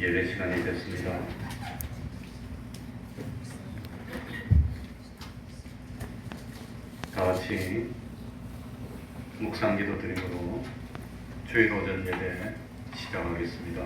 예배 시간이 됐습니다. 다 같이 묵상기도 드림으로 주일 오전 예배 시작하겠습니다.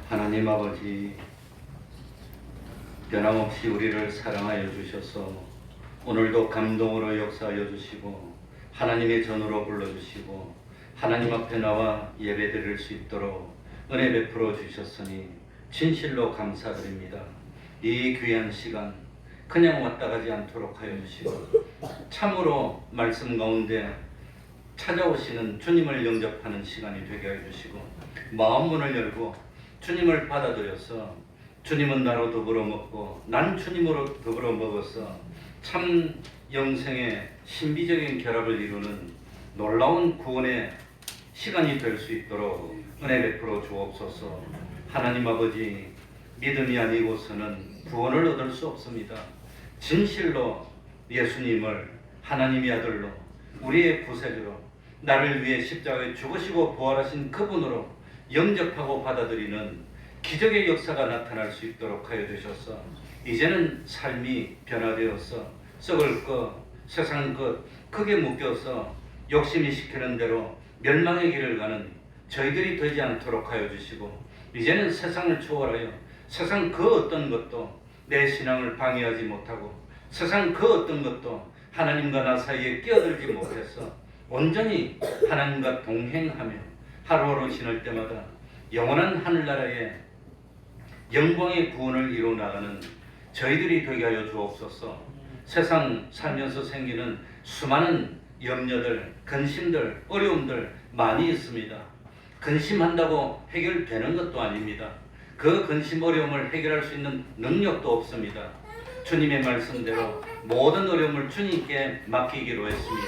하나님 아버지, 변함없이 우리를 사랑하여 주셔서 오늘도 감동으로 역사하여 주시고 하나님의 전으로 불러주시고 하나님 앞에 나와 예배 드릴 수 있도록 은혜 베풀어 주셨으니 진실로 감사드립니다. 이 귀한 시간 그냥 왔다 가지 않도록 하여 주시고 참으로 말씀 가운데 찾아오시는 주님을 영접하는 시간이 되게 해 주시고 마음 문을 열고 주님을 받아들여서 주님은 나로 더불어 먹고 난 주님으로 더불어 먹어서 참 영생의 신비적인 결합을 이루는 놀라운 구원의 시간이 될 수 있도록 은혜 베풀어 주옵소서. 하나님 아버지, 믿음이 아니고서는 구원을 얻을 수 없습니다. 진실로 예수님을 하나님의 아들로 우리의 구세주로 나를 위해 십자가에 죽으시고 부활하신 그분으로 영접하고 받아들이는 기적의 역사가 나타날 수 있도록 하여 주셔서 이제는 삶이 변화되어서 썩을 것, 세상 것 크게 묶여서 욕심이 시키는 대로 멸망의 길을 가는 저희들이 되지 않도록 하여 주시고 이제는 세상을 초월하여 세상 그 어떤 것도 내 신앙을 방해하지 못하고 세상 그 어떤 것도 하나님과 나 사이에 끼어들지 못해서 온전히 하나님과 동행하며 하루하루 지날 때마다 영원한 하늘나라의 영광의 구원을 이루어 나가는 저희들이 되게 하여 주옵소서. 세상 살면서 생기는 수많은 염려들, 근심들, 어려움들 많이 있습니다. 근심한다고 해결되는 것도 아닙니다. 그 근심 어려움을 해결할 수 있는 능력도 없습니다. 주님의 말씀대로 모든 어려움을 주님께 맡기기로 했습니다.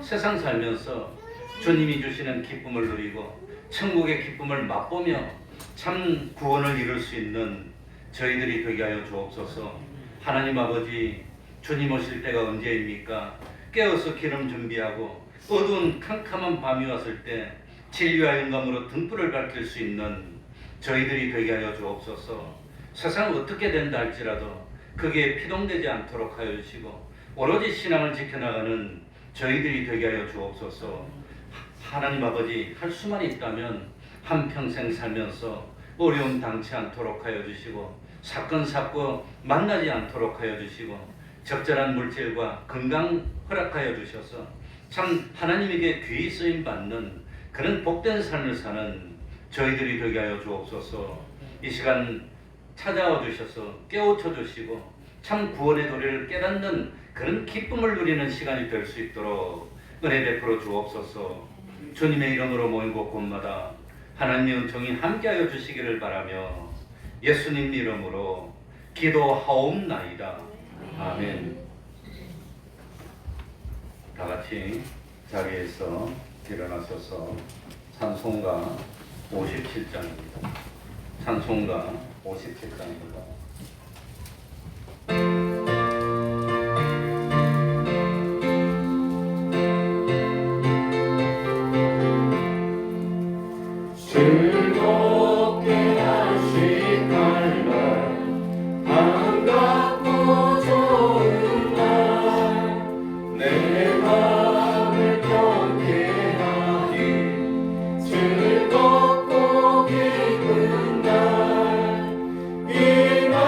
세상 살면서 주님이 주시는 기쁨을 누리고 천국의 기쁨을 맛보며 참 구원을 이룰 수 있는 저희들이 되게 하여 주옵소서. 하나님 아버지, 주님 오실 때가 언제입니까? 깨어서 기름 준비하고 어두운 캄캄한 밤이 왔을 때 진리와 영감으로 등불을 밝힐 수 있는 저희들이 되게 하여 주옵소서. 세상 어떻게 된다 할지라도 그게 피동되지 않도록 하여 주시고 오로지 신앙을 지켜나가는 저희들이 되게 하여 주옵소서. 하나님 아버지, 할 수만 있다면 한평생 살면서 어려움 당치 않도록 하여 주시고 사건 사고 만나지 않도록 하여 주시고 적절한 물질과 건강 허락하여 주셔서 참 하나님에게 귀히 쓰임 받는 그런 복된 삶을 사는 저희들이 되게 하여 주옵소서. 이 시간 찾아와 주셔서 깨우쳐 주시고 참 구원의 도리를 깨닫는 그런 기쁨을 누리는 시간이 될 수 있도록 은혜 베풀어 주옵소서. 주님의 이름으로 모인 곳곳마다 하나님의 은총이 함께하여 주시기를 바라며 예수님 이름으로 기도하옵나이다. 아멘. 다 같이 자리에서 일어나셔서 찬송가 57장입니다. 찬송가 57장입니다. 즐겁게 하신 날날 반갑고 좋은 날 내 맘을 경계하니 즐겁고 기쁜 날 이 날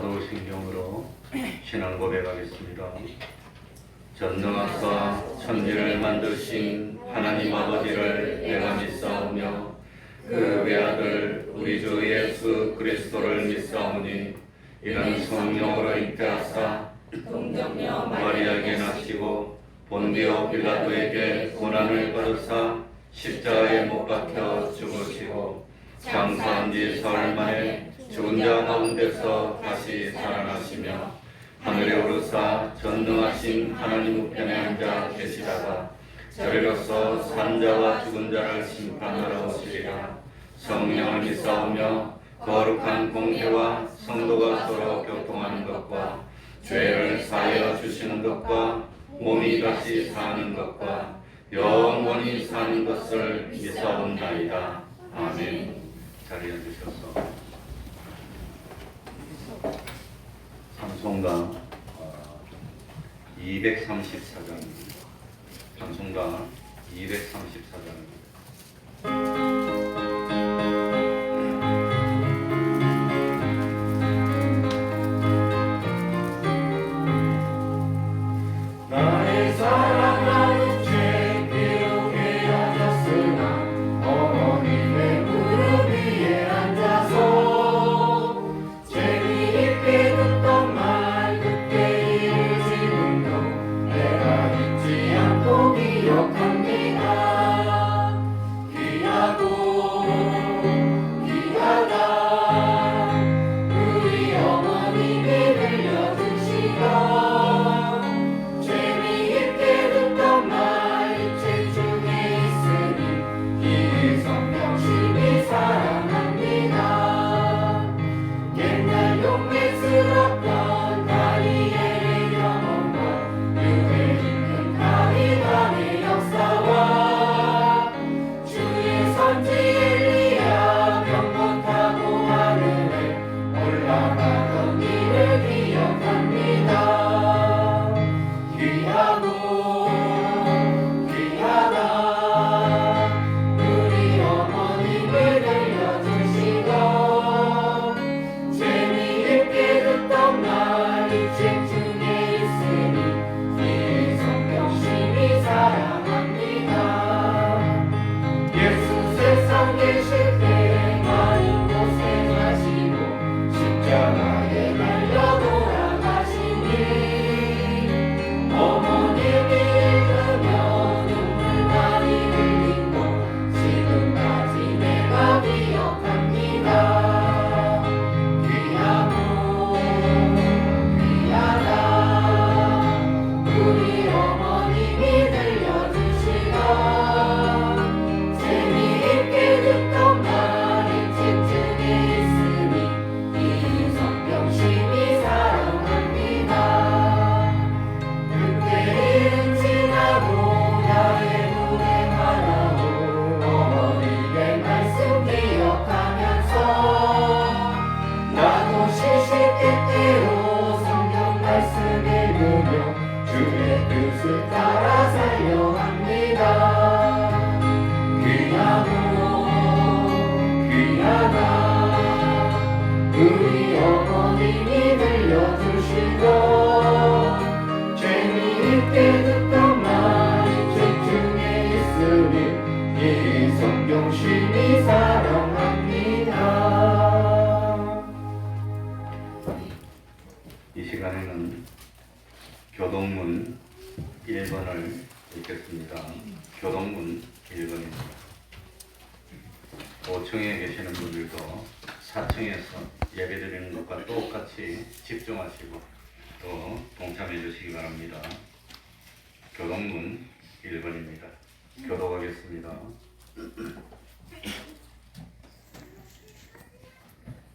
사도신경으로 신앙 고백하겠습니다. 전능하사 천지를 만드신 하나님 아버지를 내가 믿사오며 그 외아들 우리 주 예수 그리스도를 믿사오니 이는 성령으로 잉태하사 동정녀 마리아에게 낳으시고 본디오 빌라도에게 고난을 받으사 십자가에 못 박혀 죽으시고 장사한 지 사흘 만에 죽은 자 가운데서 다시 살아나시며 하늘에 오르사 전능하신 하나님 우편에 앉아 계시다가 저리로서 산자와 죽은 자를 심판하러 오시리라. 성령을 믿사오며 거룩한 공회와 성도가 서로 교통하는 것과 죄를 사하여 주시는 것과 몸이 다시 사는 것과 영원히 사는 것을 믿사옵나이다. 아멘. 자리에 앉으셔서 찬송가 234장입니다. 찬송가 234장입니다. 나의 사랑하는 죄 비록 헤어졌으나 어머님의 무릎 위에 앉아서 재미있게 듣던 말 그때 일을 지금도 내가 잊지 않고 기억합니다. 귀하고 귀하다 우리 어머님이 들려주시던 재미있게 듣던 말 이 책 중에 있으니 이 성경 심히 사랑합니다. 옛날 용맹스럽던 다니엘의 경험과 유대 있는 다윗왕의 역사와 주의 선지 엘리야 병거 타고 하늘에 올라가던 일을 기억합니다. 귀하고 귀하다 우리 어머님을 들려주시던 재미있게 듣던 말 이 책 중에 있으니 이 성경 심히 사랑합니다. 예수 세상 계실 때 많은 고생하시고 십자가에 달려 돌아가시니 어머님이 읽으며 눈물 많이 흘린 거 지금까지 내가 기억합니다. 귀하고 귀하다 우리 어머님이 들려주시던 재미있게 듣던 말 이 책 중에 있으니 이 성경 심히 사랑합니다. 그때 일은 지나고 나의 불행하라고 어머니의 말씀 기억하면서 나도 시시때때로 성경 말씀 읽으며 주의 뜻을 따라 살려 합니다. 귀하고 귀하다 우리 어머님이 들려주시던 재미있게 듣던 말 이 책 중에 있으니 이 성경 심히 사랑합니다. 이 시간에는 교동문 1번을 읽겠습니다. 교동문 1번입니다. 5층에 계시는 분들도 4층에서 예배드리는 것과 똑같이 집중하시고 또 동참해 주시기 바랍니다. 교동문 1번입니다. 교독하겠습니다.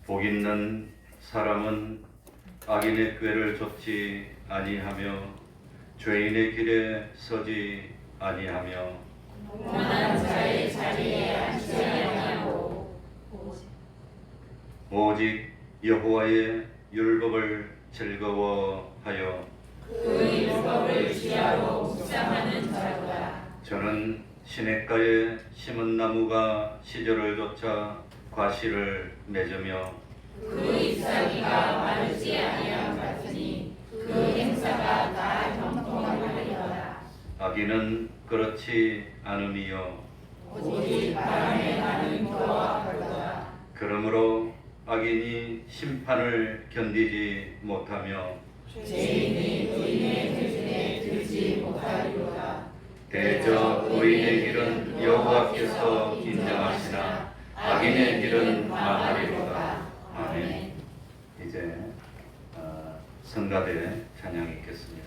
복 있는 사람은 악인의 꾀를 좇지 아니하며 죄인의 길에 서지 아니하며 원한 자의 자리에 앉지 아니하고 오직 여호와의 율법을 즐거워하여 그 율법을 주야로 묵상하는 자로다. 저는 시냇가에 심은 나무가 시절을 쫓아 과실을 맺으며 그 잎사귀가 마르지 아니함 같으니 그 행사가 다 형통하리로다. 악인은 그렇지 않음이요 오직 바람에 나는 표와 같도다. 그러므로 악인이 심판을 견디지 못하며 죄인이 의인의 기준에 들지 못하리로다. 대저 의인의 길은 여호와께서 인정하시나 악인의 길은 망하리로다. 아멘. 이제 성가대 찬양 읽겠습니다.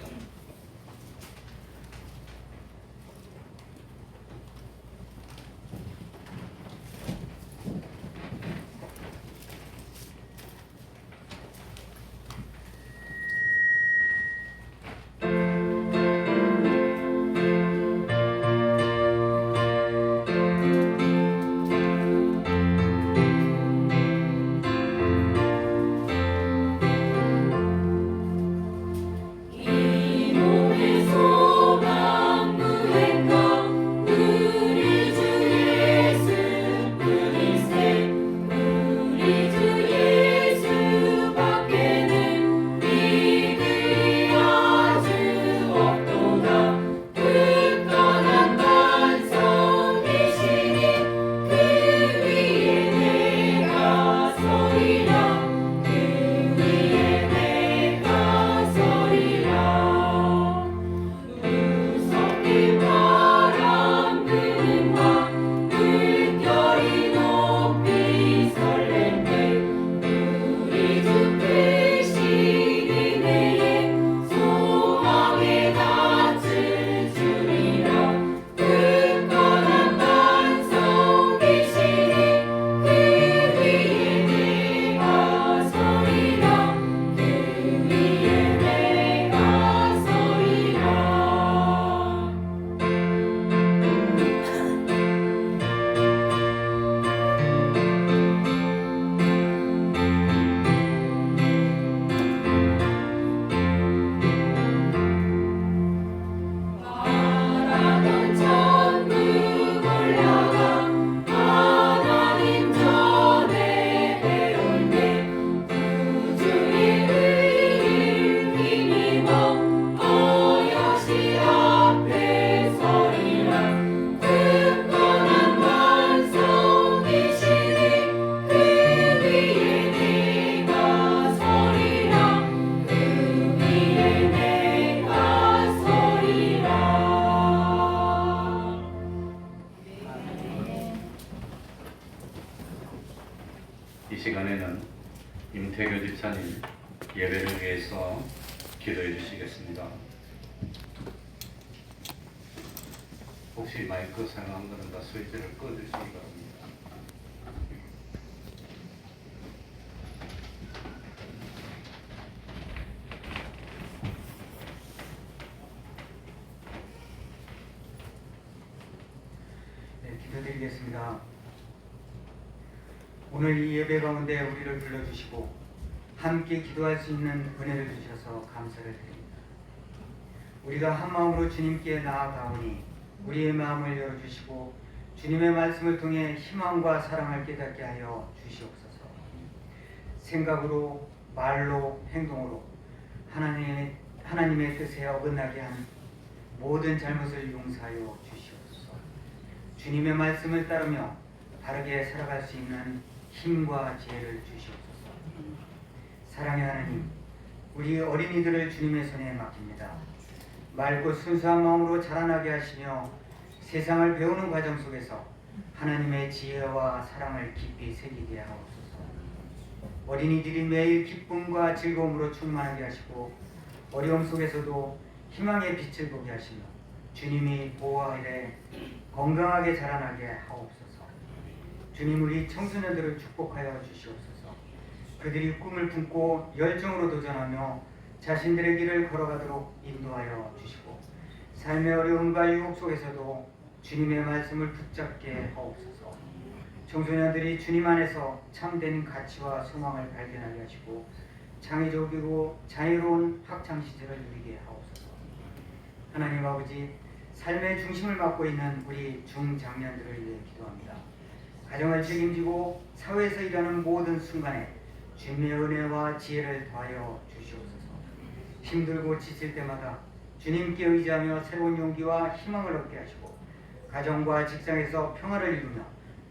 이 몸의 소망 무행과 우리 주 예수 그리스도 우리 주 예수 밖에는 이들이 아주 없도다. 굳건한 반석이시니 그 위에 내가 서리라. 그 위에 내가 서리라. 무섭게 바람 부는 와 물결이 높이 설렘에 우리 주 크신 은혜에 소망에 닿을 줄이라. 굳건한 반석이시니 그 위에 내가 서리라. 그 위에 내가 서리라. 바라던 천국 올라가 하나님 전에 배울 때 구주의 의를 힘입어 어여시 앞에 서리라. 굳건한 반석이시니 그 위에 내가 서리라. 그 위에 내가 서리라. 이 시간에는 임태교 집사님 예배를 위해서 기도해 주시겠습니다. 혹시 마이크 사용한 분은 다 스위치를 꺼주시기 바랍니다. 네, 기도드리겠습니다. 오늘 이 예배 가운데 우리를 불러주시고 함께 기도할 수 있는 은혜를 주셔서 감사를 드립니다. 우리가 한 마음으로 주님께 나아가오니 우리의 마음을 열어주시고 주님의 말씀을 통해 희망과 사랑을 깨닫게 하여 주시옵소서. 생각으로, 말로, 행동으로 하나님의 뜻에 어긋나게 한 모든 잘못을 용서하여 주시옵소서. 주님의 말씀을 따르며 바르게 살아갈 수 있는 힘과 지혜를 주시옵소서. 사랑의 하나님, 우리 어린이들을 주님의 손에 맡깁니다. 맑고 순수한 마음으로 자라나게 하시며 세상을 배우는 과정 속에서 하나님의 지혜와 사랑을 깊이 새기게 하옵소서. 어린이들이 매일 기쁨과 즐거움으로 충만하게 하시고 어려움 속에서도 희망의 빛을 보게 하시며 주님이 보호하되 건강하게 자라나게 하옵소서. 주님, 우리 청소년들을 축복하여 주시옵소서. 그들이 꿈을 품고 열정으로 도전하며 자신들의 길을 걸어가도록 인도하여 주시고 삶의 어려움과 유혹 속에서도 주님의 말씀을 붙잡게 하옵소서. 청소년들이 주님 안에서 참된 가치와 소망을 발견하게 하시고 창의적이고 자유로운 학창시절을 누리게 하옵소서. 하나님 아버지, 삶의 중심을 맡고 있는 우리 중장년들을 위해 기도합니다. 가정을 책임지고 사회에서 일하는 모든 순간에 주님의 은혜와 지혜를 더하여 주시옵소서. 힘들고 지칠 때마다 주님께 의지하며 새로운 용기와 희망을 얻게 하시고 가정과 직장에서 평화를 이루며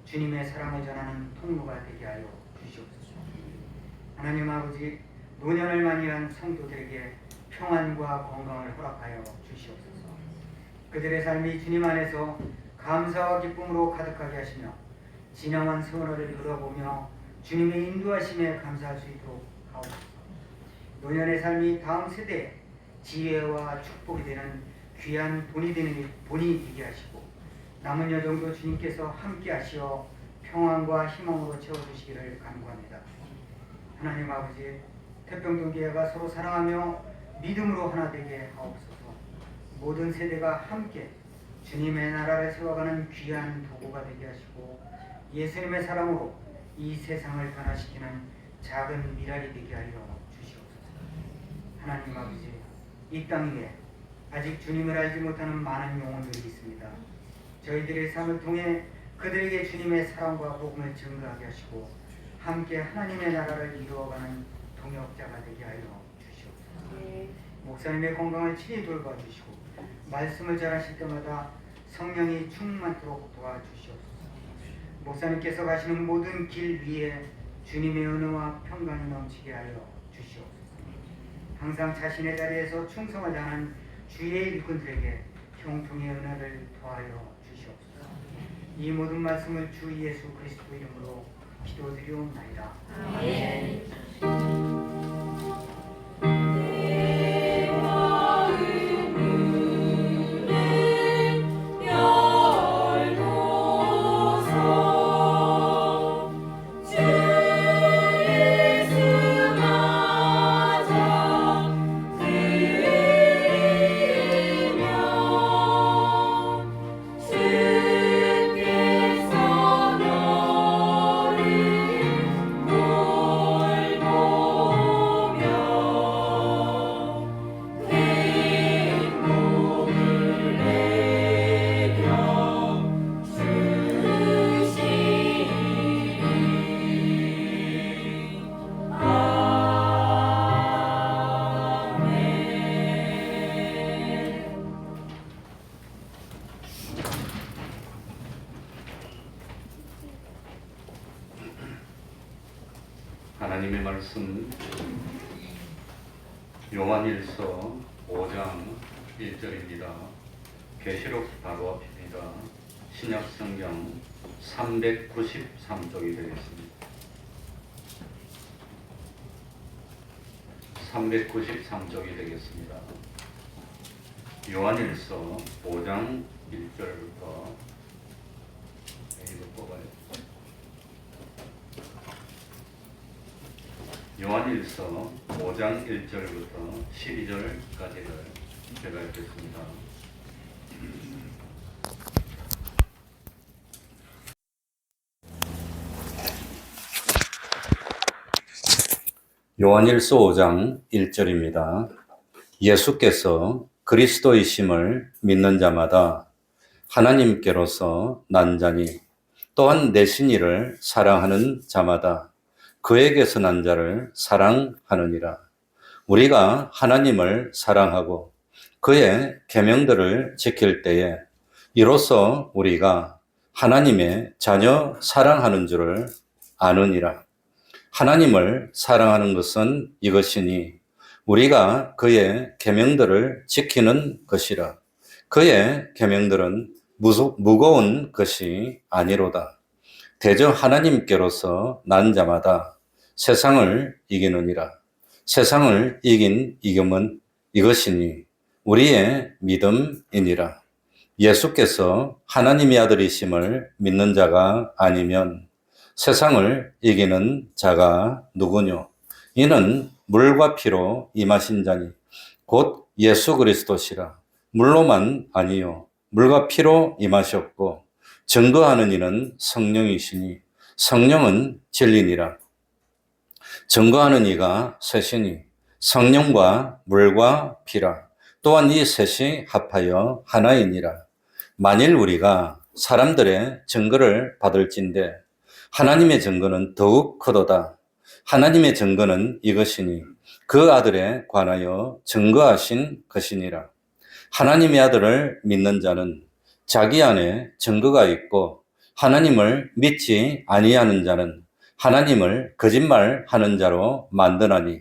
주님의 사랑을 전하는 통로가 되게 하여 주시옵소서. 하나님 아버지, 노년을 만이한 성도들에게 평안과 건강을 허락하여 주시옵소서. 그들의 삶이 주님 안에서 감사와 기쁨으로 가득하게 하시며 지나온 세월을 돌아보며 주님의 인도하심에 감사할 수 있도록 하옵소서. 노년의 삶이 다음 세대에 지혜와 축복이 되는 귀한 본이 되게 하시고 남은 여정도 주님께서 함께 하시어 평안과 희망으로 채워주시기를 간구합니다. 하나님 아버지, 태평동교회가 서로 사랑하며 믿음으로 하나 되게 하옵소서. 모든 세대가 함께 주님의 나라를 세워가는 귀한 도구가 되게 하시고 예수님의 사랑으로 이 세상을 변화시키는 작은 미랄이 되게 하여 주시옵소서. 하나님 아버지, 이 땅 위에 아직 주님을 알지 못하는 많은 영혼들이 있습니다. 저희들의 삶을 통해 그들에게 주님의 사랑과 복음을 증거하게 하시고 함께 하나님의 나라를 이루어가는 동역자가 되게 하여 주시옵소서. 목사님의 건강을 친히 돌봐주시고 말씀을 전하실 때마다 성령이 충만토록 도와주시옵소서. 목사님께서 가시는 모든 길 위에 주님의 은혜와 평강이 넘치게 하여 주시옵소서. 항상 자신의 자리에서 충성하지 않은 주의 일꾼들에게 형통의 은혜를 더하여 주시옵소서. 이 모든 말씀을 주 예수 그리스도 이름으로 기도드리옵나이다. 아멘. 하나님의 말씀 요한일서 5장 1절입니다. 계시록 바로 앞입니다. 신약성경 393쪽이 되겠습니다. 393쪽이 되겠습니다. 요한일서 5장 1절부터 이거 뽑아요. 요한일서 5장 1절부터 12절까지를 제가 읽겠습니다. 요한일서 5장 1절입니다. 예수께서 그리스도이심을 믿는 자마다 하나님께로서 난 자니 또한 내신 이를 사랑하는 자마다 그에게서 난 자를 사랑하느니라. 우리가 하나님을 사랑하고 그의 계명들을 지킬 때에 이로써 우리가 하나님의 자녀 사랑하는 줄을 아느니라. 하나님을 사랑하는 것은 이것이니 우리가 그의 계명들을 지키는 것이라. 그의 계명들은 무거운 것이 아니로다. 대저 하나님께로서 난 자마다 세상을 이기느니라. 세상을 이긴 이김은 이것이니 우리의 믿음이니라. 예수께서 하나님의 아들이심을 믿는 자가 아니면 세상을 이기는 자가 누구뇨? 이는 물과 피로 임하신 자니 곧 예수 그리스도시라. 물로만 아니요 물과 피로 임하셨고 증거하는 이는 성령이시니 성령은 진리니라. 증거하는 이가 셋이니 성령과 물과 피라. 또한 이 셋이 합하여 하나이니라. 만일 우리가 사람들의 증거를 받을진대 하나님의 증거는 더욱 크도다. 하나님의 증거는 이것이니 그 아들에 관하여 증거하신 것이니라. 하나님의 아들을 믿는 자는 자기 안에 증거가 있고 하나님을 믿지 아니하는 자는 하나님을 거짓말하는 자로 만드나니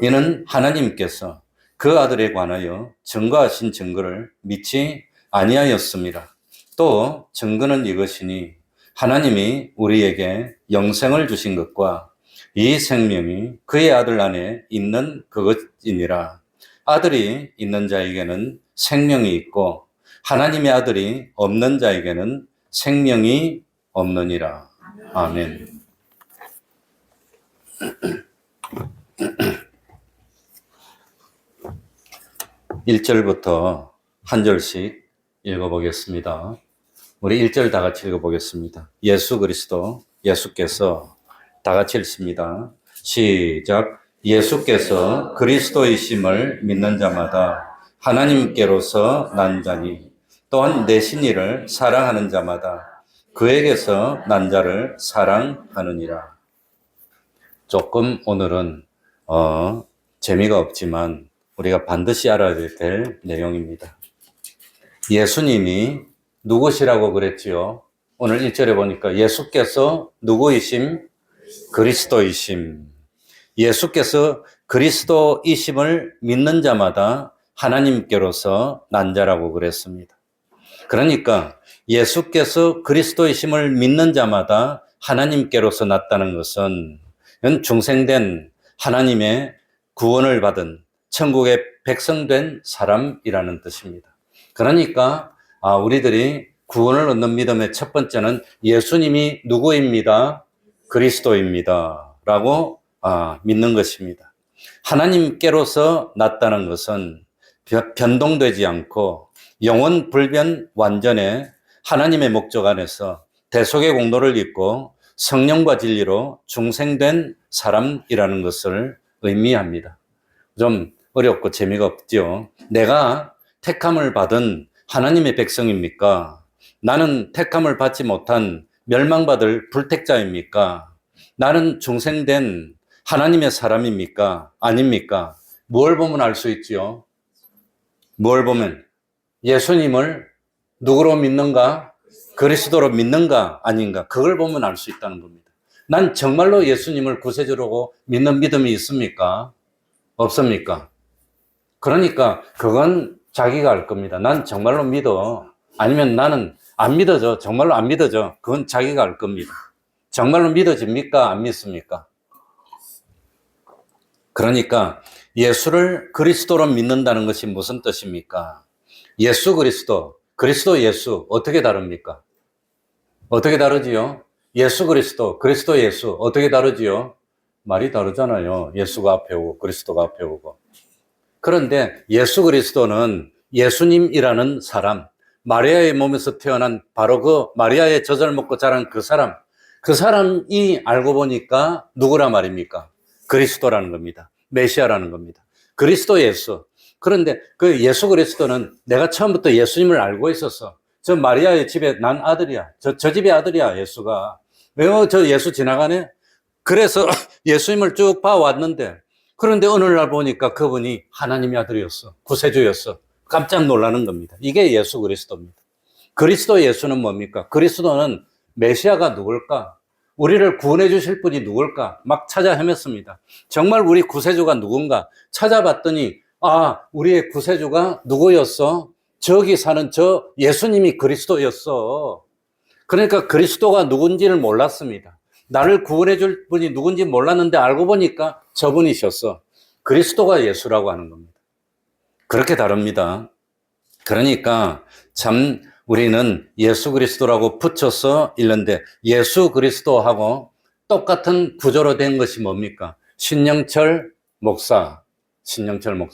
이는 하나님께서 그 아들에 관하여 증거하신 증거를 믿지 아니하였습니다. 또 증거는 이것이니 하나님이 우리에게 영생을 주신 것과 이 생명이 그의 아들 안에 있는 그것이니라. 아들이 있는 자에게는 생명이 있고 하나님의 아들이 없는 자에게는 생명이 없느니라. 아멘. 1절부터 한 절씩 읽어보겠습니다. 우리 1절 다 같이 읽어보겠습니다. 예수 그리스도, 예수께서 다 같이 읽습니다. 시작. 예수께서 그리스도이심을 믿는 자마다 하나님께로서 난 자니 또한 내신 이를 사랑하는 자마다 그에게서 난 자를 사랑하느니라. 조금 오늘은 재미가 없지만 우리가 반드시 알아야 될 내용입니다. 예수님이 누구시라고 그랬지요? 오늘 1절에 보니까 예수께서 누구이심? 그리스도이심. 예수께서 그리스도이심을 믿는 자마다 하나님께로서 난 자라고 그랬습니다. 그러니까 예수께서 그리스도이심을 믿는 자마다 하나님께로서 났다는 것은 중생된 하나님의 구원을 받은 천국의 백성된 사람이라는 뜻입니다. 그러니까 우리들이 구원을 얻는 믿음의 첫 번째는 예수님이 누구입니다? 그리스도입니다 라고 믿는 것입니다. 하나님께로서 났다는 것은 변동되지 않고 영원 불변 완전의 하나님의 목적 안에서 대속의 공로를 입고 성령과 진리로 중생된 사람이라는 것을 의미합니다. 좀 어렵고 재미가 없죠. 내가 택함을 받은 하나님의 백성입니까? 나는 택함을 받지 못한 멸망받을 불택자입니까? 나는 중생된 하나님의 사람입니까? 아닙니까? 뭘 보면 알 수 있지요? 뭘 보면? 예수님을 누구로 믿는가? 그리스도로 믿는가? 아닌가? 그걸 보면 알 수 있다는 겁니다. 난 정말로 예수님을 구세주로 믿는 믿음이 있습니까? 없습니까? 그러니까 그건 자기가 알 겁니다. 난 정말로 믿어. 아니면 나는 안 믿어져. 정말로 안 믿어져. 그건 자기가 알 겁니다. 정말로 믿어집니까? 안 믿습니까? 그러니까 예수를 그리스도로 믿는다는 것이 무슨 뜻입니까? 예수 그리스도, 그리스도 예수 어떻게 다릅니까? 어떻게 다르지요? 예수 그리스도, 그리스도 예수 어떻게 다르지요? 말이 다르잖아요. 예수가 앞에 오고 그리스도가 앞에 오고. 그런데 예수 그리스도는 예수님이라는 사람, 마리아의 몸에서 태어난 바로 그 마리아의 젖을 먹고 자란 그 사람이 알고 보니까 누구라 말입니까? 그리스도라는 겁니다. 메시아라는 겁니다. 그리스도 예수. 그런데 그 예수 그리스도는 내가 처음부터 예수님을 알고 있었어. 저 마리아의 집에 난 아들이야. 저 집의 아들이야, 예수가. 왜 저 예수 지나가네? 그래서 예수님을 쭉 봐왔는데, 그런데 어느 날 보니까 그분이 하나님의 아들이었어. 구세주였어. 깜짝 놀라는 겁니다. 이게 예수 그리스도입니다. 그리스도 예수는 뭡니까? 그리스도는 메시아가 누굴까? 우리를 구원해 주실 분이 누굴까? 막 찾아 헤맸습니다. 정말 우리 구세주가 누군가? 찾아봤더니 우리의 구세주가 누구였어? 저기 사는 저 예수님이 그리스도였어. 그러니까 그리스도가 누군지를 몰랐습니다. 나를 구원해 줄 분이 누군지 몰랐는데 알고 보니까 저분이셨어. 그리스도가 예수라고 하는 겁니다. 그렇게 다릅니다. 그러니까 참 우리는 예수 그리스도라고 붙여서 읽는데 예수 그리스도하고 똑같은 구조로 된 것이 뭡니까? 신영철 목사.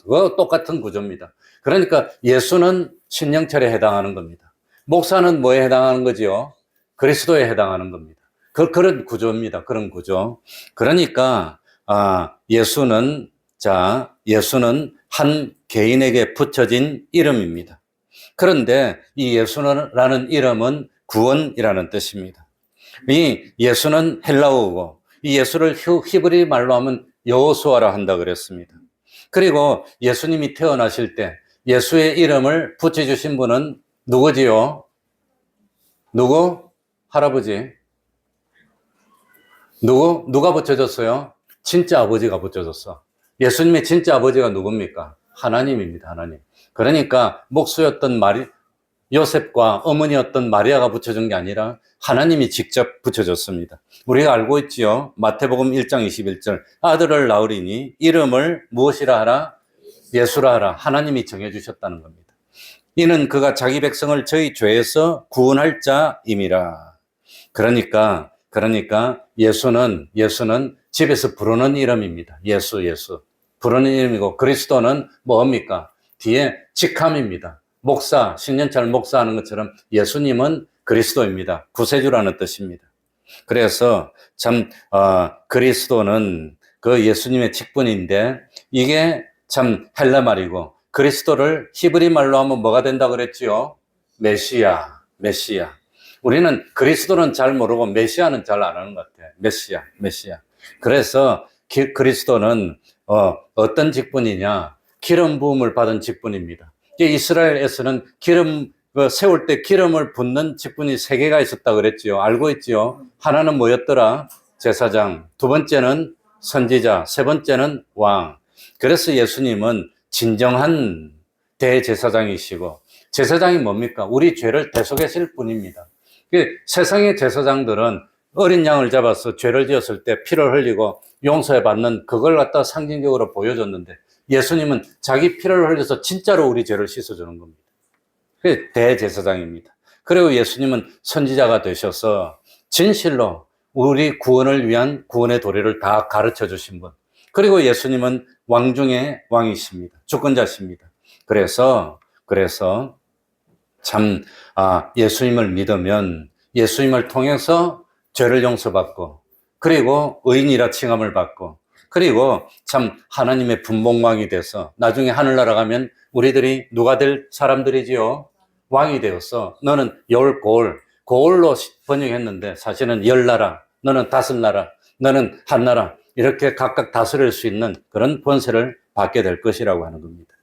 그거 똑같은 구조입니다. 그러니까 예수는 신영철에 해당하는 겁니다. 목사는 뭐에 해당하는 거지요? 그리스도에 해당하는 겁니다. 그런 구조입니다. 그런 구조. 그러니까 예수는 한 개인에게 붙여진 이름입니다. 그런데 이 예수라는 이름은 구원이라는 뜻입니다. 이 예수는 헬라어고 이 예수를 히브리 말로 하면 여호수아라 한다 그랬습니다. 그리고 예수님이 태어나실 때 예수의 이름을 붙여주신 분은 누구지요? 누구? 할아버지. 누가 붙여줬어요? 진짜 아버지가 붙여줬어. 예수님의 진짜 아버지가 누굽니까? 하나님입니다. 하나님. 그러니까 목수였던 요셉과 어머니였던 마리아가 붙여준 게 아니라 하나님이 직접 붙여줬습니다. 우리가 알고 있지요. 마태복음 1장 21절 아들을 낳으리니 이름을 무엇이라 하라? 예수라 하라. 하나님이 정해주셨다는 겁니다. 이는 그가 자기 백성을 저희 죄에서 구원할 자임이라. 그러니까 예수는 집에서 부르는 이름입니다. 예수. 부르는 이름이고 그리스도는 뭡니까? 뒤에 직함입니다. 목사, 신년차를 목사하는 것처럼 예수님은 그리스도입니다. 구세주라는 뜻입니다. 그래서 참 그리스도는 그 예수님의 직분인데 이게 참 헬라 말이고 그리스도를 히브리 말로 하면 뭐가 된다 그랬지요? 메시아. 우리는 그리스도는 잘 모르고 메시아는 잘 아는 것 같아요. 메시아. 그래서 그리스도는 어떤 직분이냐? 기름 부음을 받은 직분입니다. 이스라엘에서는 기름 세울 때 기름을 붓는 직분이 3개가 있었다 그랬지요. 알고 있지요. 하나는 뭐였더라? 제사장. 2번째는 선지자. 3번째는 왕. 그래서 예수님은 진정한 대제사장이시고 제사장이 뭡니까? 우리 죄를 대속하실 분입니다. 세상의 제사장들은 어린 양을 잡아서 죄를 지었을 때 피를 흘리고 용서해 받는 그걸 갖다 상징적으로 보여줬는데 예수님은 자기 피를 흘려서 진짜로 우리 죄를 씻어주는 겁니다. 그게 대제사장입니다. 그리고 예수님은 선지자가 되셔서 진실로 우리 구원을 위한 구원의 도리를 다 가르쳐 주신 분. 그리고 예수님은 왕 중에 왕이십니다. 주권자십니다. 그래서 참 예수님을 믿으면 예수님을 통해서 죄를 용서받고 그리고 의인이라 칭함을 받고 그리고 참 하나님의 분봉왕이 돼서 나중에 하늘나라 가면 우리들이 누가 될 사람들이지요? 왕이 되어서 너는 고을로 번역했는데 사실은 10나라, 너는 5나라, 너는 1나라 이렇게 각각 다스릴 수 있는 그런 권세를 받게 될 것이라고 하는 겁니다.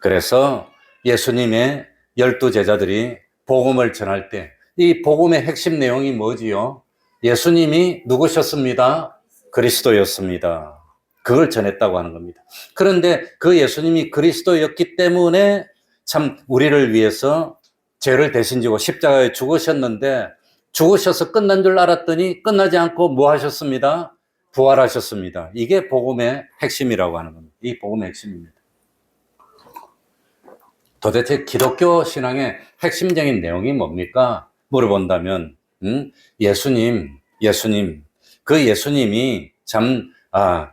그래서 예수님의 12제자들이 복음을 전할 때 이 복음의 핵심 내용이 뭐지요? 예수님이 누구셨습니다? 그리스도였습니다. 그걸 전했다고 하는 겁니다. 그런데 그 예수님이 그리스도였기 때문에 참 우리를 위해서 죄를 대신 지고 십자가에 죽으셨는데 죽으셔서 끝난 줄 알았더니 끝나지 않고 뭐 하셨습니다? 부활하셨습니다. 이게 복음의 핵심이라고 하는 겁니다. 이 복음의 핵심입니다. 도대체 기독교 신앙의 핵심적인 내용이 뭡니까? 물어본다면 예수님 그 예수님이 참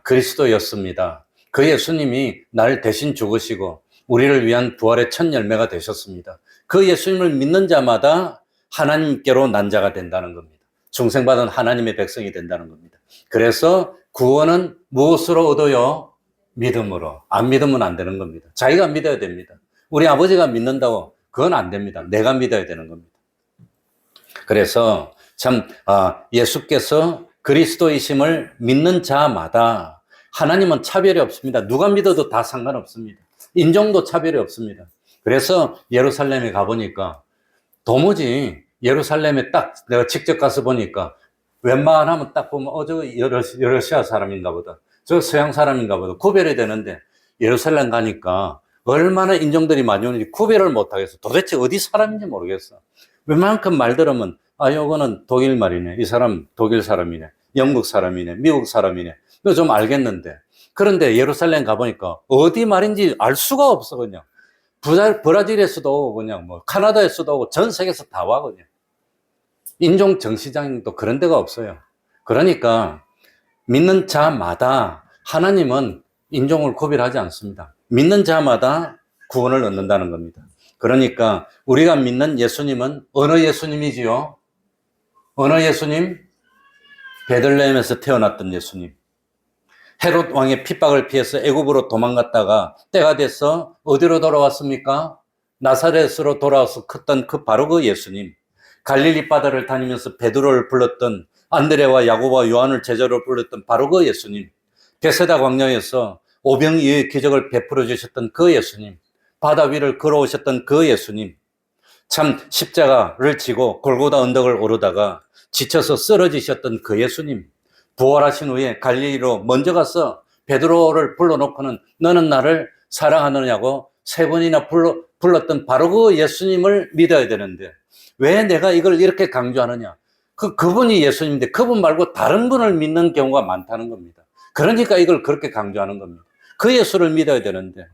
그리스도였습니다. 그 예수님이 날 대신 죽으시고 우리를 위한 부활의 첫 열매가 되셨습니다. 그 예수님을 믿는 자마다 하나님께로 난 자가 된다는 겁니다. 중생받은 하나님의 백성이 된다는 겁니다. 그래서 구원은 무엇으로 얻어요? 믿음으로. 안 믿으면 안 되는 겁니다. 자기가 믿어야 됩니다. 우리 아버지가 믿는다고 그건 안 됩니다. 내가 믿어야 되는 겁니다. 그래서 참 예수께서 그리스도이심을 믿는 자마다 하나님은 차별이 없습니다. 누가 믿어도 다 상관없습니다. 인종도 차별이 없습니다. 그래서 예루살렘에 가보니까 도무지 예루살렘에 딱 내가 직접 가서 보니까 웬만하면 딱 보면 저 러시아 사람인가 보다. 저 서양 사람인가 보다. 구별이 되는데 예루살렘 가니까 얼마나 인종들이 많이 오는지 구별을 못하겠어. 도대체 어디 사람인지 모르겠어. 웬만큼 말 들으면 요거는 독일 말이네. 이 사람 독일 사람이네. 영국 사람이네. 미국 사람이네. 이거 좀 알겠는데. 그런데 예루살렘 가보니까 어디 말인지 알 수가 없어 그냥. 브라질에서도 오고 그냥 뭐 카나다에서도 오고 전 세계에서 다 와 그냥. 인종 정시장도 그런 데가 없어요. 그러니까 믿는 자마다 하나님은 인종을 구별하지 않습니다. 믿는 자마다 구원을 얻는다는 겁니다. 그러니까 우리가 믿는 예수님은 어느 예수님이지요? 어느 예수님? 베들레헴에서 태어났던 예수님. 헤롯 왕의 핍박을 피해서 애굽으로 도망갔다가 때가 돼서 어디로 돌아왔습니까? 나사렛으로 돌아와서 컸던 바로 그 예수님. 갈릴리 바다를 다니면서 베드로를 불렀던 안드레와 야고보와 요한을 제자로 불렀던 바로 그 예수님, 베세다 광야에서 오병이어의 기적을 베풀어 주셨던 그 예수님, 바다 위를 걸어오셨던 그 예수님, 참 십자가를 지고 골고다 언덕을 오르다가 지쳐서 쓰러지셨던 그 예수님, 부활하신 후에 갈릴리로 먼저 가서 베드로를 불러놓고는 너는 나를 사랑하느냐고 세 번이나 불렀던 바로 그 예수님을 믿어야 되는데 왜 내가 이걸 이렇게 강조하느냐? 그분이 예수님인데 그분 말고 다른 분을 믿는 경우가 많다는 겁니다. 그러니까 이걸 그렇게 강조하는 겁니다. 그 예수를 믿어야 되는데.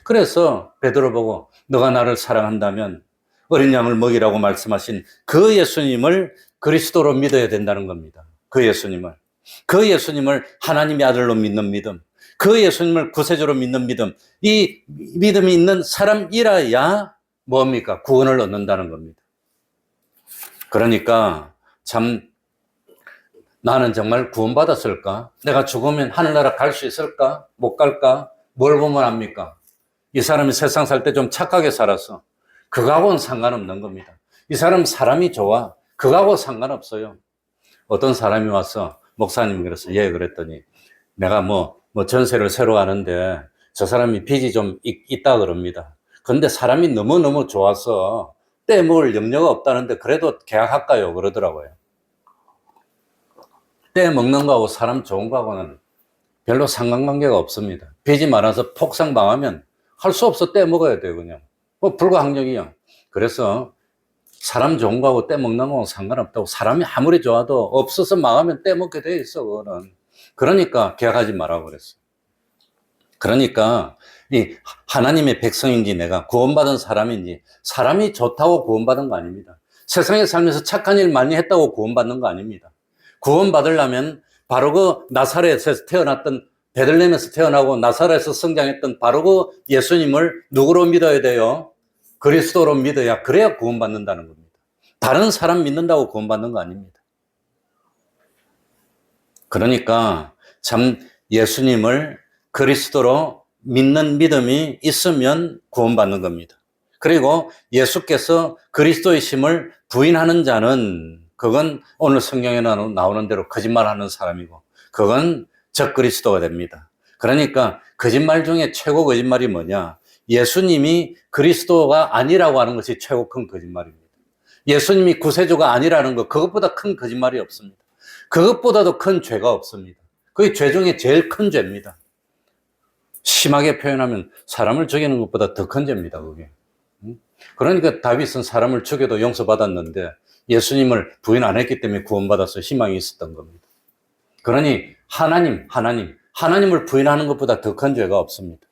그래서 베드로 보고 너가 나를 사랑한다면 어린 양을 먹이라고 말씀하신 그 예수님을 그리스도로 믿어야 된다는 겁니다. 그 예수님을. 그 예수님을 하나님의 아들로 믿는 믿음. 그 예수님을 구세주로 믿는 믿음. 이 믿음이 있는 사람이라야 뭡니까? 구원을 얻는다는 겁니다. 그러니까 참 나는 정말 구원받았을까? 내가 죽으면 하늘나라 갈 수 있을까? 못 갈까? 뭘 보면 압니까? 이 사람이 세상 살 때 좀 착하게 살아서 그거하고는 상관없는 겁니다. 이 사람 사람이 좋아. 그거하고 상관없어요. 어떤 사람이 와서 목사님이 그랬어요. 예, 그랬더니 내가 뭐 전세를 새로 가는데 저 사람이 빚이 좀 있다 그럽니다. 그런데 사람이 너무너무 좋아서 떼먹을 염려가 없다는데 그래도 계약할까요? 그러더라고요. 떼먹는 거하고 사람 좋은 거하고는 별로 상관관계가 없습니다. 빚이 많아서 폭삭 망하면 할 수 없어 떼먹어야 돼요, 그냥. 불가항력이야. 그래서 사람 좋은 거하고 떼먹는 거하고 상관없다고. 사람이 아무리 좋아도 없어서 망하면 떼먹게 돼 있어, 그거는. 그러니까 계약하지 말라고 그랬어. 그러니까 이 하나님의 백성인지 내가 구원받은 사람인지 사람이 좋다고 구원받은 거 아닙니다. 세상에 살면서 착한 일 많이 했다고 구원받는 거 아닙니다. 구원받으려면 바로 그 나사렛에서 태어났던 베들레헴에서 태어나고 나사렛에서 성장했던 바로 그 예수님을 누구로 믿어야 돼요? 그리스도로 믿어야 그래야 구원받는다는 겁니다. 다른 사람 믿는다고 구원받는 거 아닙니다. 그러니까 참 예수님을 그리스도로 믿는 믿음이 있으면 구원받는 겁니다. 그리고 예수께서 그리스도이심을 부인하는 자는 그건 오늘 성경에 나오는 대로 거짓말하는 사람이고 그건 적그리스도가 됩니다. 그러니까 거짓말 중에 최고 거짓말이 뭐냐? 예수님이 그리스도가 아니라고 하는 것이 최고 큰 거짓말입니다. 예수님이 구세주가 아니라는 것, 그것보다 큰 거짓말이 없습니다. 그것보다도 큰 죄가 없습니다. 그게 죄 중에 제일 큰 죄입니다. 심하게 표현하면 사람을 죽이는 것보다 더 큰 죄입니다, 그게. 그러니까 다윗은 사람을 죽여도 용서받았는데 예수님을 부인 안 했기 때문에 구원받아서 희망이 있었던 겁니다. 그러니 하나님을 부인하는 것보다 더 큰 죄가 없습니다.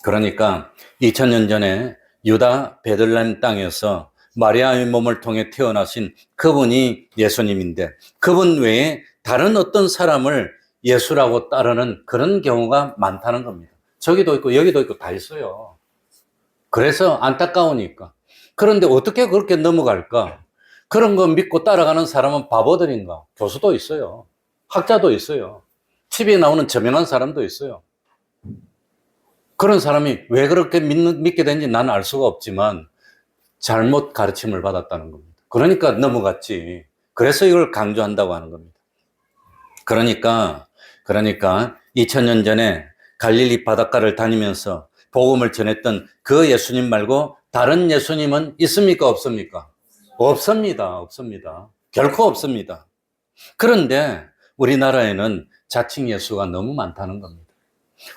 그러니까 2000년 전에 유다 베들레헴 땅에서 마리아의 몸을 통해 태어나신 그분이 예수님인데 그분 외에 다른 어떤 사람을 예수라고 따르는 그런 경우가 많다는 겁니다. 저기도 있고 여기도 있고 다 있어요. 그래서 안타까우니까. 그런데 어떻게 그렇게 넘어갈까? 그런 거 믿고 따라가는 사람은 바보들인가? 교수도 있어요. 학자도 있어요. TV에 나오는 저명한 사람도 있어요. 그런 사람이 왜 그렇게 믿게 된지 나는 알 수가 없지만 잘못 가르침을 받았다는 겁니다. 그러니까 넘어갔지. 그래서 이걸 강조한다고 하는 겁니다. 그러니까 2000년 전에 갈릴리 바닷가를 다니면서 복음을 전했던 그 예수님 말고 다른 예수님은 있습니까? 없습니까? 없습니다. 결코 없습니다. 그런데 우리나라에는 자칭 예수가 너무 많다는 겁니다.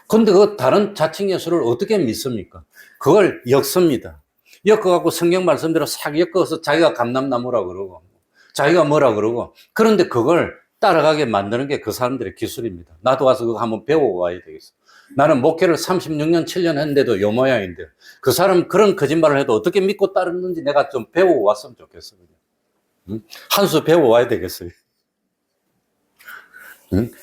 그런데 그 다른 자칭 예수를 어떻게 믿습니까? 그걸 엮습니다. 엮어갖고 성경 말씀대로 싹 엮어서 자기가 감람나무라 그러고 자기가 뭐라 그러고 그런데 그걸 따라가게 만드는 게 그 사람들의 기술입니다. 나도 가서 그거 한번 배우고 와야 되겠어. 나는 목회를 36년, 7년 했는데도 요 모양인데 그 사람 그런 거짓말을 해도 어떻게 믿고 따르는지 내가 좀 배우고 왔으면 좋겠어요. 한 수 배워와야 되겠어요.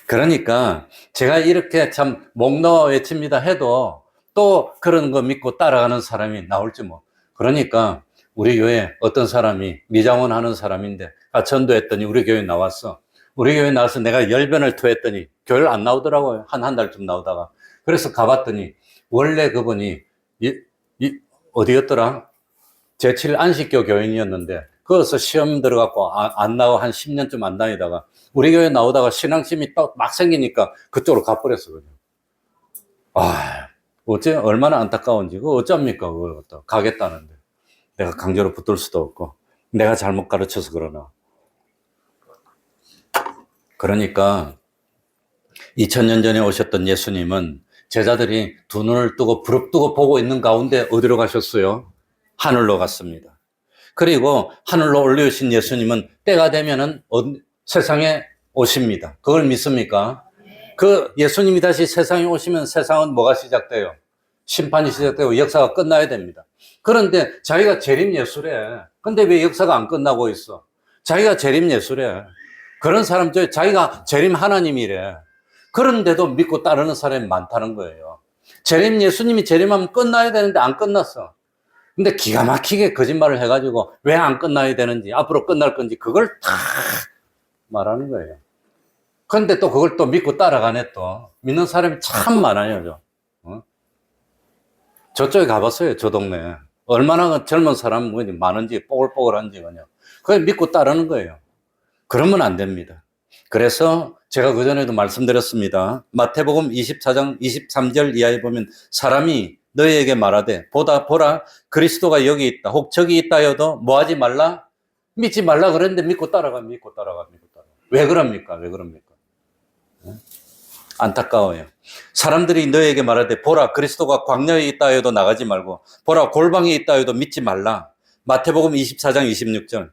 그러니까 제가 이렇게 참 목 놓아 외칩니다 해도 또 그런 거 믿고 따라가는 사람이 나올지 뭐. 그러니까 우리 교회 어떤 사람이 미장원 하는 사람인데 전도했더니 우리 교회 나왔어. 우리 교회 나와서 내가 열변을 토했더니 교회를 안 나오더라고요. 한 달쯤 나오다가. 그래서 가봤더니 원래 그분이 어디였더라? 제7 안식교 교인이었는데 거기서 시험 들어갖고 안 나고 한 10년쯤 안 다니다가 우리 교회 나오다가 신앙심이 또 막 생기니까 그쪽으로 가버렸어. 그냥. 아, 얼마나 안타까운지. 그거 어쩝니까? 그걸 갖다 가겠다는데. 내가 강제로 붙들 수도 없고. 내가 잘못 가르쳐서 그러나. 그러니까 2000년 전에 오셨던 예수님은 제자들이 두 눈을 뜨고 부릅뜨고 보고 있는 가운데 어디로 가셨어요? 하늘로 갔습니다. 그리고 하늘로 올려오신 예수님은 때가 되면은 세상에 오십니다. 그걸 믿습니까? 그 예수님이 다시 세상에 오시면 세상은 뭐가 시작돼요? 심판이 시작되고 역사가 끝나야 됩니다. 그런데 자기가 재림 예수래. 근데 왜 역사가 안 끝나고 있어? 자기가 재림 예수래. 그런 사람 중에 자기가 재림 하나님이래. 그런데도 믿고 따르는 사람이 많다는 거예요. 재림 예수님이 재림하면 끝나야 되는데 안 끝났어. 근데 기가 막히게 거짓말을 해가지고 왜 안 끝나야 되는지, 앞으로 끝날 건지 그걸 다 말하는 거예요. 근데 또 그걸 또 믿고 따라가네 또. 믿는 사람이 참 많아요. 저쪽에 가봤어요. 저 동네에. 얼마나 젊은 사람 많은지 뽀글뽀글한지 그냥. 그걸 믿고 따르는 거예요. 그러면 안 됩니다. 그래서 제가 그전에도 말씀드렸습니다. 마태복음 24장 23절 이하에 보면 사람이 너희에게 말하되 보라 그리스도가 여기 있다 혹 저기 있다 해도 뭐하지 말라? 믿지 말라 그랬는데 믿고 따라가. 왜 그럽니까? 안타까워요. 사람들이 너희에게 말하되 보라 그리스도가 광야에 있다 해도 나가지 말고 보라 골방에 있다 해도 믿지 말라. 마태복음 24장 26절.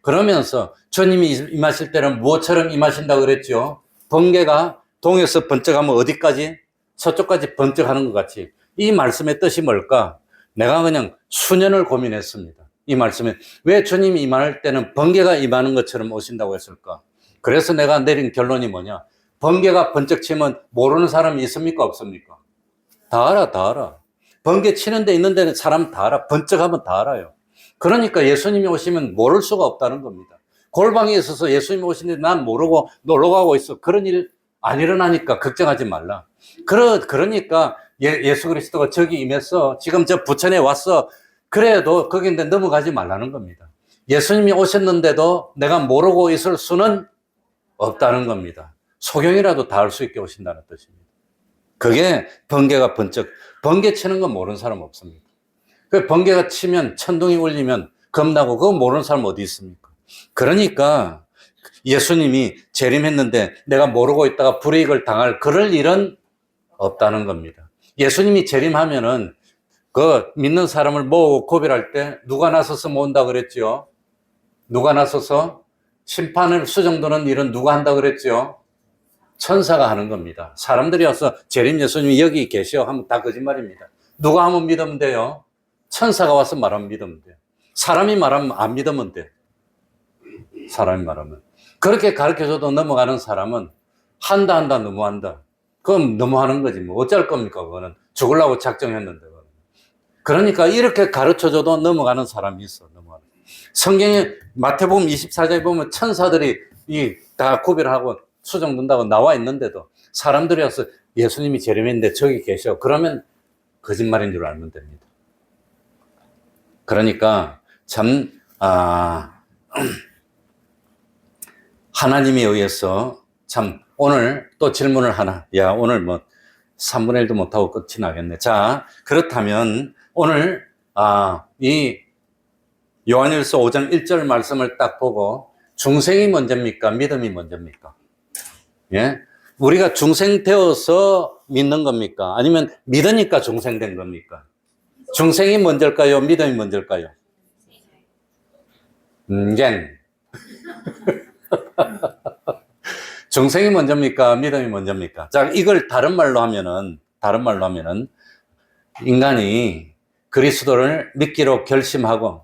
그러면서 주님이 임하실 때는 무엇처럼 임하신다고 그랬죠? 번개가 동에서 번쩍하면 어디까지? 서쪽까지 번쩍하는 것 같이. 이 말씀의 뜻이 뭘까? 내가 그냥 수년을 고민했습니다. 이 말씀에 왜 주님이 임할 때는 번개가 임하는 것처럼 오신다고 했을까? 그래서 내가 내린 결론이 뭐냐? 번개가 번쩍 치면 모르는 사람이 있습니까? 없습니까? 다 알아. 번개 치는 데 있는 데는 사람 다 알아. 번쩍하면 다 알아요. 그러니까 예수님이 오시면 모를 수가 없다는 겁니다. 골방에 있어서 예수님이 오시는데 난 모르고 놀러 가고 있어. 그런 일 안 일어나니까 걱정하지 말라. 그러니까 예수 그리스도가 저기 임해서 지금 저 부천에 왔어. 그래도 거기인데 넘어가지 말라는 겁니다. 예수님이 오셨는데도 내가 모르고 있을 수는 없다는 겁니다. 소경이라도 닿을 수 있게 오신다는 뜻입니다. 그게 번개가 번개 치는 건 모르는 사람 없습니다. 그 번개가 치면 천둥이 울리면 겁나고 그거 모르는 사람 어디 있습니까? 그러니까 예수님이 재림했는데 내가 모르고 있다가 불이익을 당할 그럴 일은 없다는 겁니다. 예수님이 재림하면은 그 믿는 사람을 모으고 고별할 때 누가 나서서 모은다 그랬죠? 누가 나서서 심판을 수정도는 일은 누가 한다 그랬죠? 천사가 하는 겁니다. 사람들이 와서 재림 예수님이 여기 계셔 하면 다 거짓말입니다. 누가 하면 믿으면 돼요? 천사가 와서 말하면 믿으면 돼요. 사람이 말하면 안 믿으면 돼요. 사람이 말하면. 그렇게 가르쳐줘도 넘어가는 사람은 한다 너무한다. 그럼 너무하는 거지 뭐 어쩔 겁니까? 그거는 죽으려고 작정했는데. 그러니까 이렇게 가르쳐줘도 넘어가는 사람이 있어. 성경에 마태복음 24장에 보면 천사들이 다 구별하고 수정된다고 나와 있는데도 사람들이 와서 예수님이 재림인데 저기 계셔. 그러면 거짓말인 줄 알면 됩니다. 그러니까 참 하나님에 의해서 참 오늘 또 질문을 하나. 오늘 뭐 3분의 1도 못하고 끝이 나겠네. 자, 그렇다면 오늘 이 요한일서 5장 1절 말씀을 딱 보고 중생이 먼저입니까? 믿음이 먼저입니까? 예? 우리가 중생 되어서 믿는 겁니까? 아니면 믿으니까 중생 된 겁니까? 중생이 먼저일까요? 믿음이 먼저일까요? 중생이 먼저입니까? 믿음이 먼저입니까? 자, 이걸 다른 말로 하면은 인간이 그리스도를 믿기로 결심하고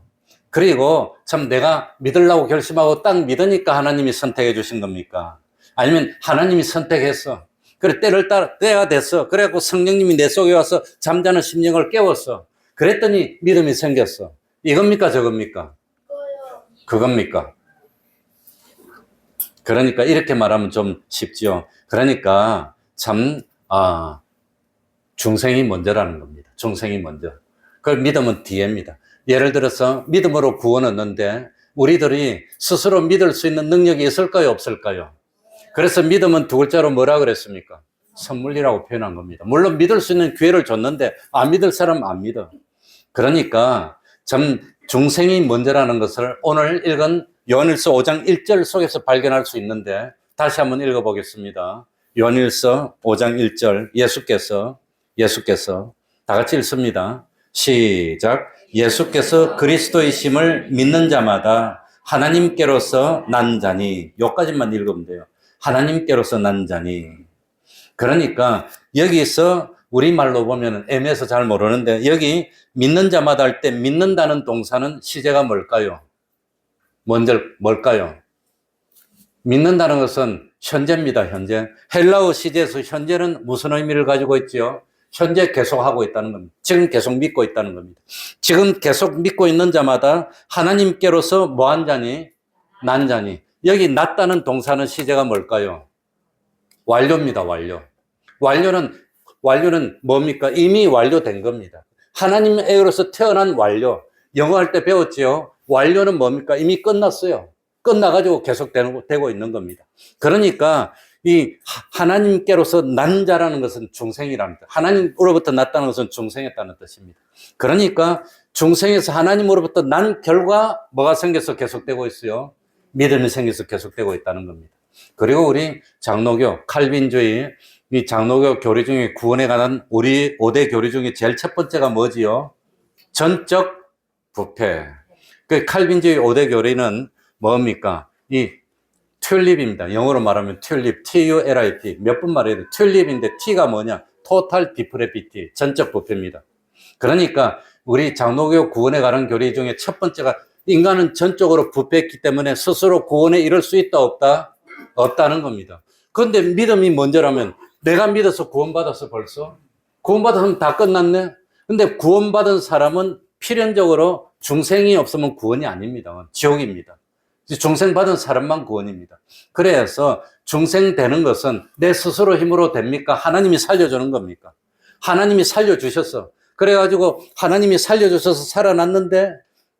그리고 참 내가 믿으려고 결심하고 딱 믿으니까 하나님이 선택해 주신 겁니까? 아니면 하나님이 선택했어. 그래 때가 됐어. 그래갖고 성령님이 내 속에 와서 잠자는 심령을 깨웠어. 그랬더니 믿음이 생겼어. 이겁니까? 저겁니까? 그겁니까? 그러니까 이렇게 말하면 좀 쉽죠. 그러니까 참 중생이 먼저라는 겁니다. 중생이 먼저. 그 믿음은 뒤에입니다. 예를 들어서 믿음으로 구원 얻는데 우리들이 스스로 믿을 수 있는 능력이 있을까요, 없을까요? 그래서 믿음은 두 글자로 뭐라 그랬습니까? 선물이라고 표현한 겁니다. 물론 믿을 수 있는 기회를 줬는데 안 믿을 사람은 안 믿어. 그러니까 참 중생이 먼저라는 것을 오늘 읽은 요한일서 5장 1절 속에서 발견할 수 있는데 다시 한번 읽어보겠습니다. 요한일서 5장 1절 예수께서 다 같이 읽습니다. 시작. 예수께서 그리스도이심을 믿는 자마다 하나님께로서 난 자니, 요까지만 읽으면 돼요. 하나님께로서 난 자니. 그러니까 여기서 우리말로 보면 애매해서 잘 모르는데 여기 믿는 자마다 할 때 믿는다는 동사는 시제가 뭘까요? 먼저 뭘까요? 믿는다는 것은 현재입니다. 현재. 헬라어 시제에서 현재는 무슨 의미를 가지고 있지요? 현재 계속하고 있다는 겁니다. 지금 계속 믿고 있다는 겁니다. 지금 계속 믿고 있는 자마다 하나님께로서 뭐한 자니? 난 자니. 여기 낫다는 동사는 시제가 뭘까요? 완료입니다. 완료는 뭡니까? 이미 완료된 겁니다. 하나님에게로서 태어난 완료. 영어 할 때 배웠지요? 완료는 뭡니까? 이미 끝났어요. 끝나가지고 계속 되고 있는 겁니다. 그러니까 이 하나님께로서 난 자라는 것은 중생이랍니다. 하나님으로부터 났다는 것은 중생했다는 뜻입니다. 그러니까 중생에서 하나님으로부터 난 결과 뭐가 생겨서 계속되고 있어요? 믿음이 생겨서 계속되고 있다는 겁니다. 그리고 우리 장로교, 칼빈주의, 이 장로교 교리 중에 구원에 관한 우리 5대 교리 중에 제일 첫 번째가 뭐지요? 전적 부패. 그 칼빈주의 5대 교리는 뭡니까? 이 튤립입니다. 영어로 말하면 튤립, T-U-L-I-P. 몇 번 말해야 돼? 튤립인데 T가 뭐냐? Total Depravity, 전적 부패입니다. 그러니까 우리 장로교 구원에 관한 교리 중에 첫 번째가 인간은 전적으로 부패했기 때문에 스스로 구원에 이를 수 있다, 없다? 없다는 겁니다. 그런데 믿음이 먼저라면 내가 믿어서 구원받았어 벌써? 구원받았으면 다 끝났네? 근데 구원받은 사람은 필연적으로 중생이 없으면 구원이 아닙니다. 지옥입니다. 중생 받은 사람만 구원입니다. 그래서 중생 되는 것은 내 스스로 힘으로 됩니까? 하나님이 살려주는 겁니까? 하나님이 살려주셨어. 그래가지고 하나님이 살려주셔서 살아났는데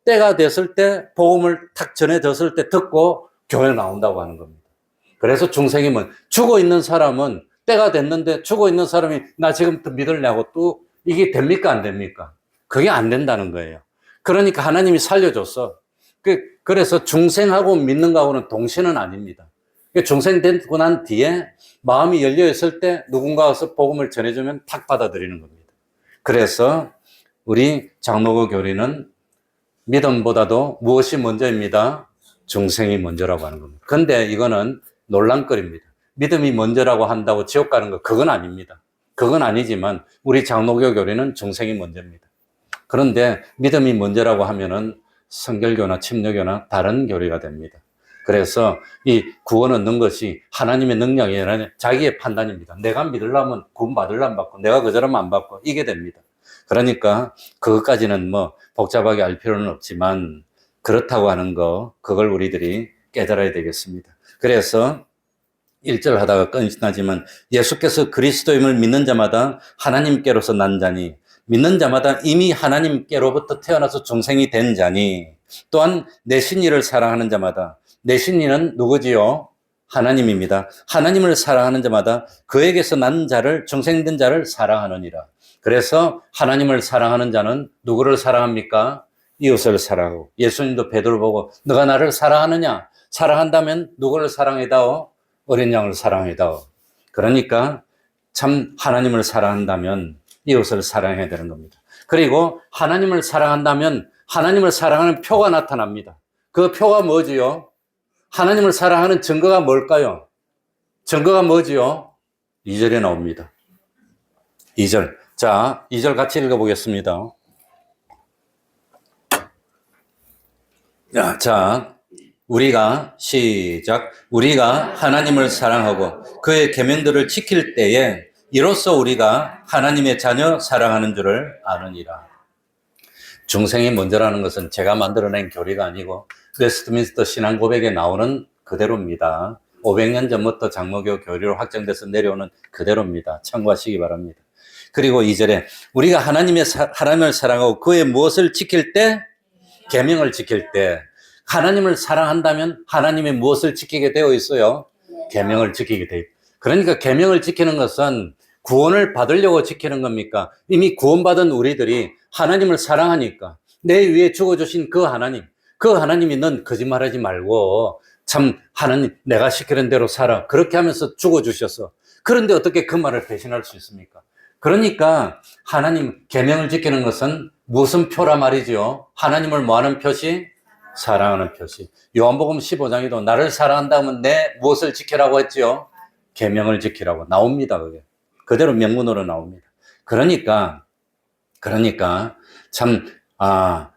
때가 됐을 때 복음을 탁 전해졌을 때 듣고 교회 나온다고 하는 겁니다. 그래서 중생이면 죽어 있는 사람은 때가 됐는데 죽어 있는 사람이 나 지금부터 믿으려고 또 이게 됩니까? 안 됩니까? 그게 안 된다는 거예요. 그러니까 하나님이 살려줬어. 그래서 중생하고 믿는 거하고는 동시는 아닙니다. 중생 되고 난 뒤에 마음이 열려 있을 때 누군가 와서 복음을 전해주면 탁 받아들이는 겁니다. 그래서 우리 장로교 교리는 믿음보다도 무엇이 먼저입니다? 중생이 먼저라고 하는 겁니다. 근데 이거는 논란거리입니다. 믿음이 먼저라고 한다고 지옥 가는 거 그건 아닙니다. 그건 아니지만 우리 장로교 교리는 중생이 먼저입니다. 그런데 믿음이 먼저라고 하면은 성결교나 침례교나 다른 교리가 됩니다. 그래서 이 구원 얻는 것이 하나님의 능력이 아니라 자기의 판단입니다. 내가 믿으려면 구원 받으려면 받고 내가 그저라면 안 받고 이게 됩니다. 그러니까 그것까지는 뭐 복잡하게 알 필요는 없지만 그렇다고 하는 거 그걸 우리들이 깨달아야 되겠습니다. 그래서 1절 하다가 끝나지만 예수께서 그리스도임을 믿는 자마다 하나님께로서 난 자니 믿는 자마다 이미 하나님께로부터 태어나서 중생이 된 자니 또한 내 신이를 사랑하는 자마다 내 신이는 누구지요? 하나님입니다. 하나님을 사랑하는 자마다 그에게서 난 자를 중생된 자를 사랑하느니라. 그래서 하나님을 사랑하는 자는 누구를 사랑합니까? 이웃을 사랑하고 예수님도 베드로 보고 너가 나를 사랑하느냐? 사랑한다면 누구를 사랑해다오? 어린 양을 사랑해다오. 그러니까 참 하나님을 사랑한다면 이웃을 사랑해야 되는 겁니다. 그리고 하나님을 사랑한다면 하나님을 사랑하는 표가 나타납니다. 그 표가 뭐지요? 하나님을 사랑하는 증거가 뭘까요? 증거가 뭐지요? 2절에 나옵니다. 2절. 자, 2절 같이 읽어보겠습니다. 자, 우리가 시작. 우리가 하나님을 사랑하고 그의 계명들을 지킬 때에 이로써 우리가 하나님의 자녀 사랑하는 줄을 아느니라. 중생이 먼저라는 것은 제가 만들어낸 교리가 아니고 웨스트민스터 신앙 고백에 나오는 그대로입니다. 500년 전부터 장로교 교리로 확정돼서 내려오는 그대로입니다. 참고하시기 바랍니다. 그리고 2절에 우리가 하나님을 사랑하고 그의 무엇을 지킬 때? 계명을 지킬 때. 하나님을 사랑한다면 하나님의 무엇을 지키게 되어 있어요? 계명을 지키게 돼 있. 그러니까 계명을 지키는 것은 구원을 받으려고 지키는 겁니까? 이미 구원받은 우리들이 하나님을 사랑하니까 내 위에 죽어주신 그 하나님이 넌 거짓말하지 말고 참 하나님 내가 시키는 대로 살아. 그렇게 하면서 죽어주셨어. 그런데 어떻게 그 말을 배신할 수 있습니까? 그러니까 하나님 계명을 지키는 것은 무슨 표라 말이죠? 하나님을 뭐하는 표시? 사랑하는 표시. 요한복음 15장에도 나를 사랑한다면 내 무엇을 지키라고 했죠? 계명을 지키라고 나옵니다. 그게 그대로 명문으로 나옵니다. 그러니까 참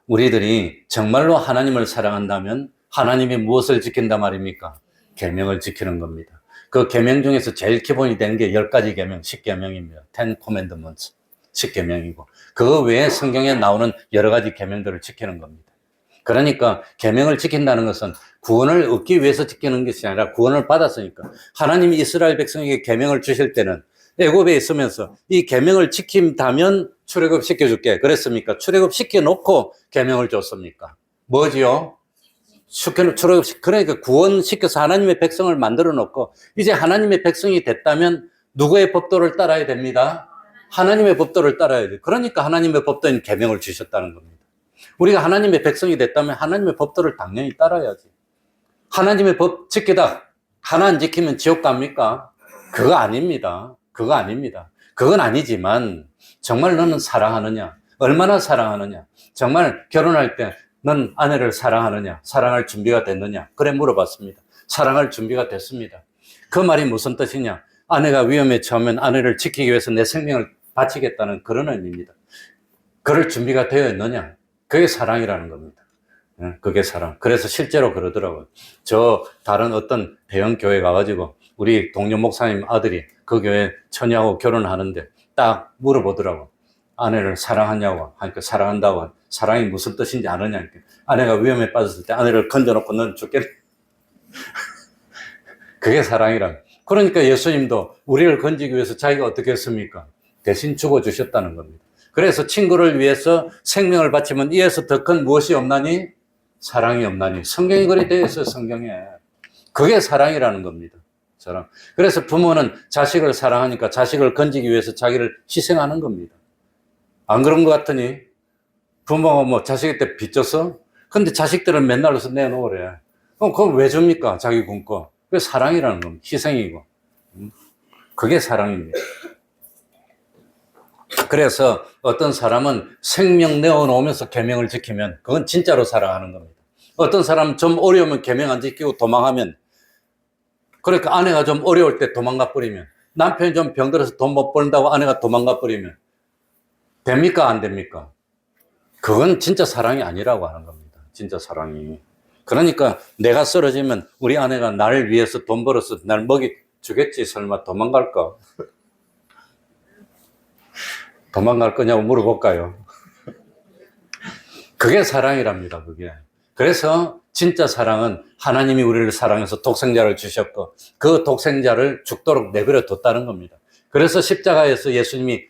우리들이 정말로 하나님을 사랑한다면 하나님이 무엇을 지킨단 말입니까? 계명을 지키는 겁니다. 그 계명 중에서 제일 기본이 되는 게 10가지 계명, 10계명입니다. 10 commandments, 10계명이고 그 외에 성경에 나오는 여러 가지 계명들을 지키는 겁니다. 그러니까 계명을 지킨다는 것은 구원을 얻기 위해서 지키는 것이 아니라 구원을 받았으니까 하나님이 이스라엘 백성에게 계명을 주실 때는 애굽에 있으면서 이 계명을 지킨다면 출애굽 시켜줄게 그랬습니까? 출애굽 시켜놓고 계명을 줬습니까? 뭐지요? 출애굽 그러니까 구원시켜서 하나님의 백성을 만들어 놓고 이제 하나님의 백성이 됐다면 누구의 법도를 따라야 됩니다? 하나님의 법도를 따라야 돼요. 그러니까 하나님의 법도인 계명을 주셨다는 겁니다. 우리가 하나님의 백성이 됐다면 하나님의 법도를 당연히 따라야지. 하나님의 법 지키다 하나 안 지키면 지옥 갑니까? 그거 아닙니다. 그건 아니지만 정말 너는 사랑하느냐? 얼마나 사랑하느냐? 정말 결혼할 때 넌 아내를 사랑하느냐? 사랑할 준비가 됐느냐? 그래 물어봤습니다. 사랑할 준비가 됐습니다. 그 말이 무슨 뜻이냐? 아내가 위험에 처하면 아내를 지키기 위해서 내 생명을 바치겠다는 그런 의미입니다. 그럴 준비가 되어 있느냐? 그게 사랑이라는 겁니다. 그게 사랑. 그래서 실제로 그러더라고요. 저 다른 어떤 대형 교회 가가지고 우리 동료 목사님 아들이 그 교회 처녀하고 결혼하는데 딱 물어보더라고. 아내를 사랑하냐고 하니까 사랑한다고. 사랑이 무슨 뜻인지 아느냐. 아내가 위험에 빠졌을 때 아내를 건져놓고 넌 죽겠네. 그게 사랑이라. 그러니까 예수님도 우리를 건지기 위해서 자기가 어떻게 했습니까? 대신 죽어주셨다는 겁니다. 그래서 친구를 위해서 생명을 바치면 이에서 더 큰 무엇이 없나니? 사랑이 없나니. 성경이 그리 되어 있어요, 성경에. 그게 사랑이라는 겁니다. 사랑. 그래서 부모는 자식을 사랑하니까 자식을 건지기 위해서 자기를 희생하는 겁니다. 안 그런 것 같으니? 부모가 뭐 자식한테 빚져서? 근데 자식들은 맨날 와서 내놓으래. 그럼 그건 왜 줍니까? 자기 굶고. 그게 사랑이라는 겁니다. 희생이고. 그게 사랑입니다. 그래서 어떤 사람은 생명 내어놓으면서 계명을 지키면 그건 진짜로 사랑하는 겁니다. 어떤 사람은 좀 어려우면 계명 안 지키고 도망하면 그러니까 아내가 좀 어려울 때 도망가 버리면 남편이 좀 병들어서 돈 못 벌다고 아내가 도망가 버리면 됩니까? 안 됩니까? 그건 진짜 사랑이 아니라고 하는 겁니다. 진짜 사랑이. 그러니까 내가 쓰러지면 우리 아내가 나를 위해서 돈 벌어서 날 먹이 주겠지. 설마 도망갈까? 도망갈 거냐고 물어볼까요? 그게 사랑이랍니다. 그게. 그래서 진짜 사랑은 하나님이 우리를 사랑해서 독생자를 주셨고 그 독생자를 죽도록 내버려 뒀다는 겁니다. 그래서 십자가에서 예수님이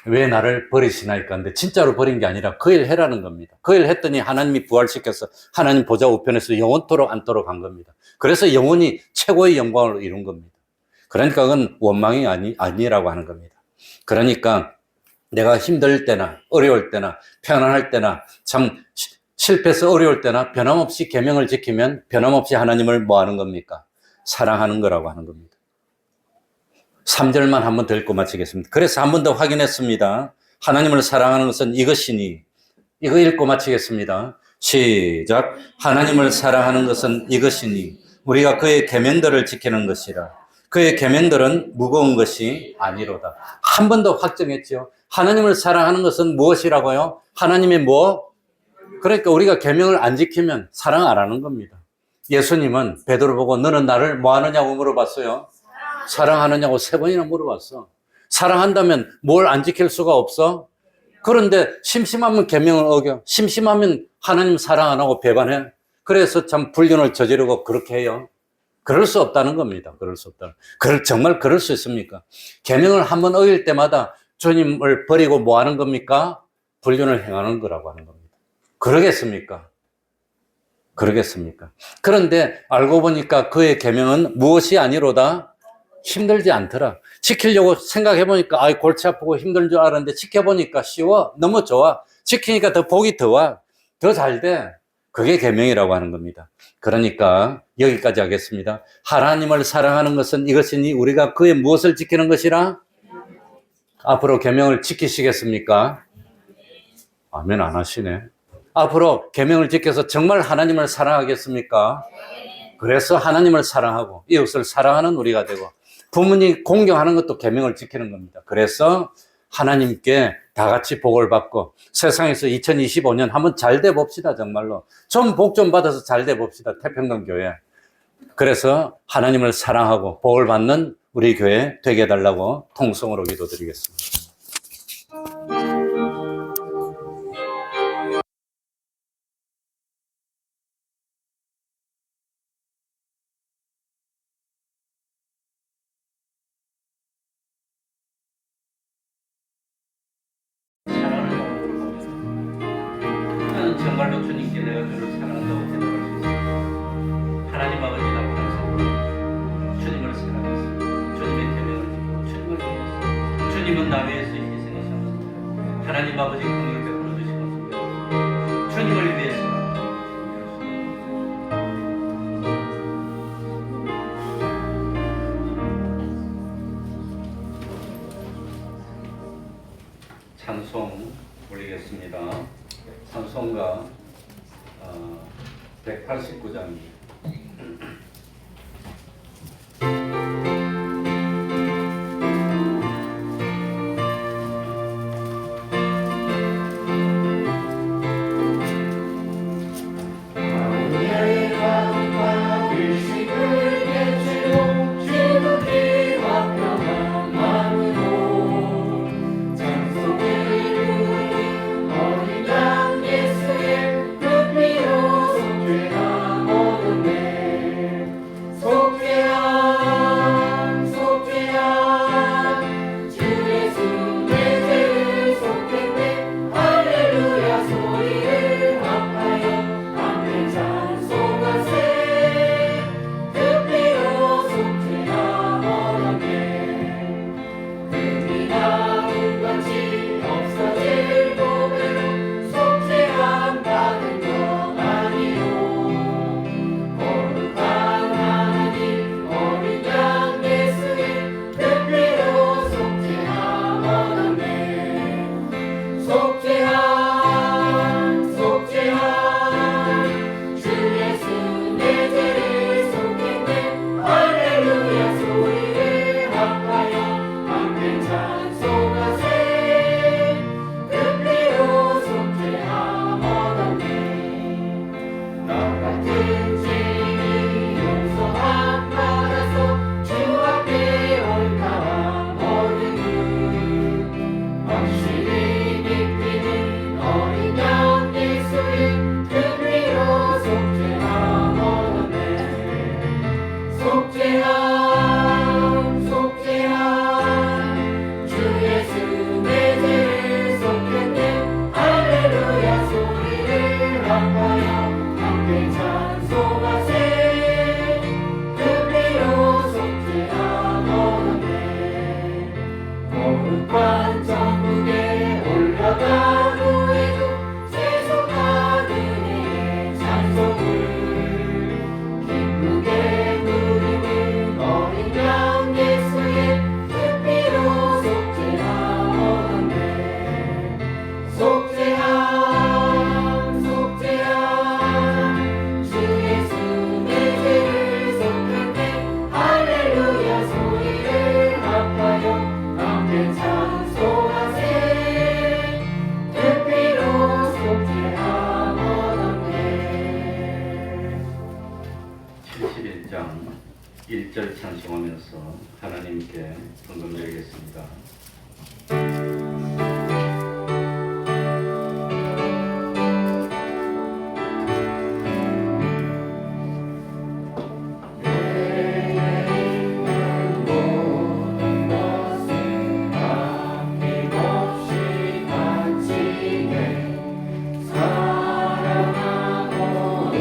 왜 나를 버리시나이까 근데 진짜로 버린 게 아니라 그 일 해라는 겁니다. 그 일 했더니 하나님이 부활시켜서 하나님 보좌 우편에서 영원토록 앉도록 한 겁니다. 그래서 영원히 최고의 영광을 이룬 겁니다. 그러니까 그건 원망이 아니라고 하는 겁니다. 그러니까 내가 힘들 때나 어려울 때나 편안할 때나 참 실패해서 어려울 때나 변함없이 계명을 지키면 변함없이 하나님을 뭐 하는 겁니까? 사랑하는 거라고 하는 겁니다. 3절만 한번 더 읽고 마치겠습니다. 그래서 한 번 더 확인했습니다. 하나님을 사랑하는 것은 이것이니. 이거 읽고 마치겠습니다. 시작. 하나님을 사랑하는 것은 이것이니 우리가 그의 계명들을 지키는 것이라. 그의 계명들은 무거운 것이 아니로다. 한 번 더 확정했죠. 하나님을 사랑하는 것은 무엇이라고요? 하나님의 뭐? 그러니까 우리가 계명을 안 지키면 사랑 안 하는 겁니다. 예수님은 베드로 보고 너는 나를 뭐 하느냐고 물어봤어요. 사랑하느냐고 3번이나 물어봤어. 사랑한다면 뭘 안 지킬 수가 없어? 그런데 심심하면 계명을 어겨. 심심하면 하나님 사랑 안 하고 배반해. 그래서 참 불륜을 저지르고 그렇게 해요. 그럴 수 없다는 겁니다. 그럴 수 없다. 정말 그럴 수 있습니까? 계명을 한번 어길 때마다 주님을 버리고 뭐 하는 겁니까? 불륜을 행하는 거라고 하는 겁니다. 그러겠습니까? 그러겠습니까? 그런데 알고 보니까 그의 계명은 무엇이 아니로다? 힘들지 않더라. 지키려고 생각해 보니까 아, 골치 아프고 힘든 줄 알았는데 지켜보니까 쉬워. 너무 좋아. 지키니까 더 복이 더 와. 더 잘 돼. 그게 계명이라고 하는 겁니다. 그러니까 여기까지 하겠습니다. 하나님을 사랑하는 것은 이것이니 우리가 그의 무엇을 지키는 것이라? 앞으로 계명을 지키시겠습니까? 아멘 안 하시네. 앞으로 계명을 지켜서 정말 하나님을 사랑하겠습니까? 그래서 하나님을 사랑하고 이웃을 사랑하는 우리가 되고 부모님 공경하는 것도 계명을 지키는 겁니다. 그래서 하나님께 다 같이 복을 받고 세상에서 2025년 한번 잘 돼 봅시다. 정말로 좀 복 좀 받아서 잘 돼 봅시다. 태평동 교회. 그래서 하나님을 사랑하고 복을 받는 우리 교회 되게 해달라고 통성으로 기도드리겠습니다. 나는 정말로 주님께 내가 주를 사랑한다고 대답할 수 있습니다. 하나님 아버지 나를 항상 주님을 사랑했습니다. 주님의 계명을 지키고 주님을 위해서 주님은 나 위해서 희생하셨습니다. 하나님 아버지 긍휼 베풀어 주시고 주님을 위해서 찬송 올리겠습니다. 찬송가 189장입니다. 찬송하면서 하나님께 헌금드리겠습니다. 사랑하고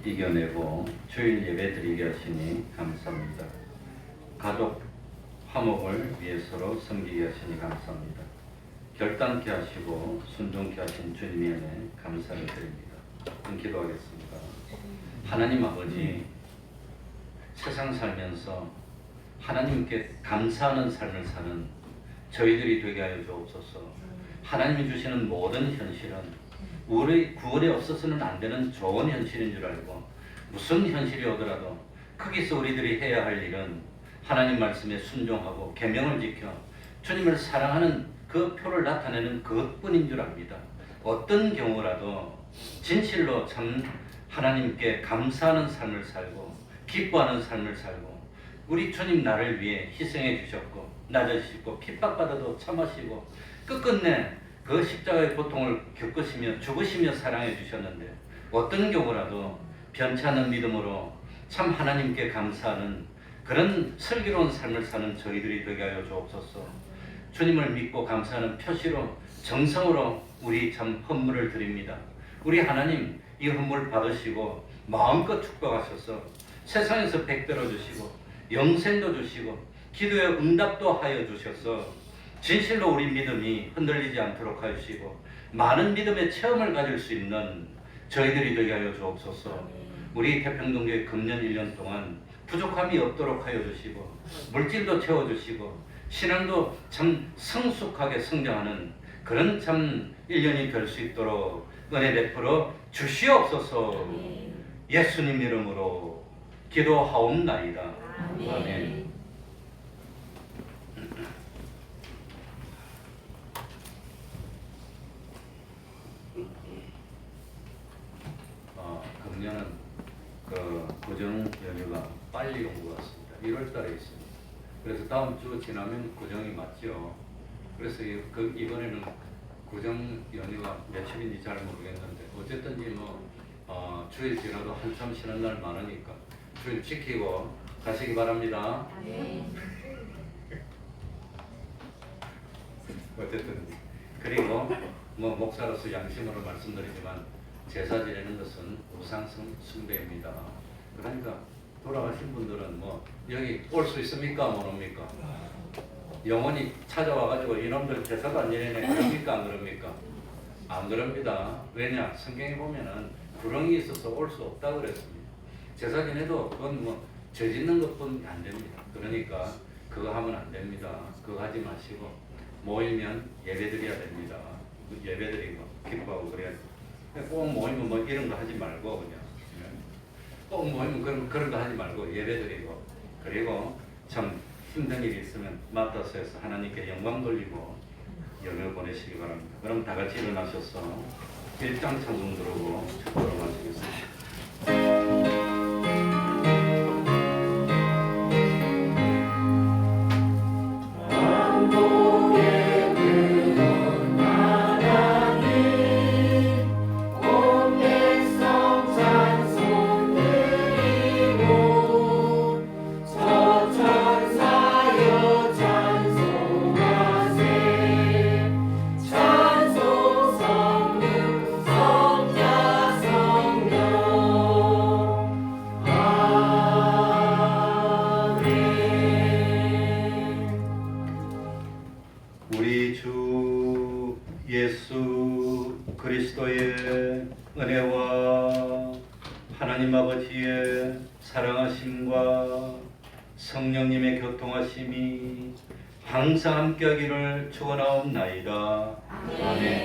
이겨내고 주일 예배 드리게 하시니 감사합니다. 가족 화목을 위해 서로 섬기게 하시니 감사합니다. 결단케 하시고 순종케 하신 주님의 은혜 감사를 드립니다. 기도하겠습니다. 하나님 아버지, 세상 살면서 하나님께 감사하는 삶을 사는 저희들이 되게 하여 주옵소서. 하나님이 주시는 모든 현실은 우리 구원에 없어서는 안 되는 좋은 현실인 줄 알고 무슨 현실이 오더라도 거기서 우리들이 해야 할 일은 하나님 말씀에 순종하고 계명을 지켜 주님을 사랑하는 그 표를 나타내는 그것뿐인 줄 압니다. 어떤 경우라도 진실로 참 하나님께 감사하는 삶을 살고 기뻐하는 삶을 살고 우리 주님 나를 위해 희생해 주셨고 낮아지시고 핍박받아도 참으시고 끝끝내 그 십자가의 고통을 겪으시며 죽으시며 사랑해 주셨는데 어떤 경우라도 변치 않는 믿음으로 참 하나님께 감사하는 그런 슬기로운 삶을 사는 저희들이 되게 하여 주옵소서. 주님을 믿고 감사하는 표시로 정성으로 우리 참 헌물을 드립니다. 우리 하나님 이 헌물 받으시고 마음껏 축복하셔서 세상에서 백배로 주시고 영생도 주시고 기도의 응답도 하여 주셔서 진실로 우리 믿음이 흔들리지 않도록 하시고 많은 믿음의 체험을 가질 수 있는 저희들이 되게 하여 주옵소서. 우리 태평동교회 금년 1년 동안 부족함이 없도록 하여 주시고 물질도 채워주시고 신앙도 참 성숙하게 성장하는 그런 참 1년이 될 수 있도록 은혜 베풀어 주시옵소서. 예수님 이름으로 기도하옵나이다. 아멘. 금년은 그 구정 연휴가 빨리 온 것 같습니다. 1월 달에 있습니다. 그래서 다음 주 지나면 구정이 맞죠. 그래서 이번에는 구정 연휴가 며칠인지 잘 모르겠는데 어쨌든지 주일 지나도 한참 쉬는 날 많으니까 주일 지키고 가시기 바랍니다. 어쨌든 그리고 목사로서 양심으로 말씀드리지만 제사 지내는 것은 우상 숭배입니다. 그러니까 돌아가신 분들은 여기 올 수 있습니까? 못 옵니까? 영원히 찾아와가지고 이놈들 제사도 안 지내네 그럽니까? 안 그럽니까? 안 그럽니다. 왜냐? 성경에 보면은 구렁이 있어서 올 수 없다 그랬습니다. 제사 지내도 그건 죄 짓는 것뿐이 안 됩니다. 그러니까 그거 하면 안 됩니다. 그거 하지 마시고 모이면 예배드려야 됩니다. 예배드리고 기뻐하고 그래야지. 꼭 모이면 이런 거 하지 말고 그냥 꼭 모이면 그런 거 하지 말고 예배드리고 그리고 참 힘든 일이 있으면 맡아서 해서 하나님께 영광 돌리고 연휴 보내시기 바랍니다. 그럼 다 같이 일어나셔서 일장 찬송 들어오고 축도로 마치겠습니다. 우리 주 예수 그리스도의 은혜와 하나님 아버지의 사랑하심과 성령님의 교통하심이 항상 함께하기를 축원하옵나이다. 아멘.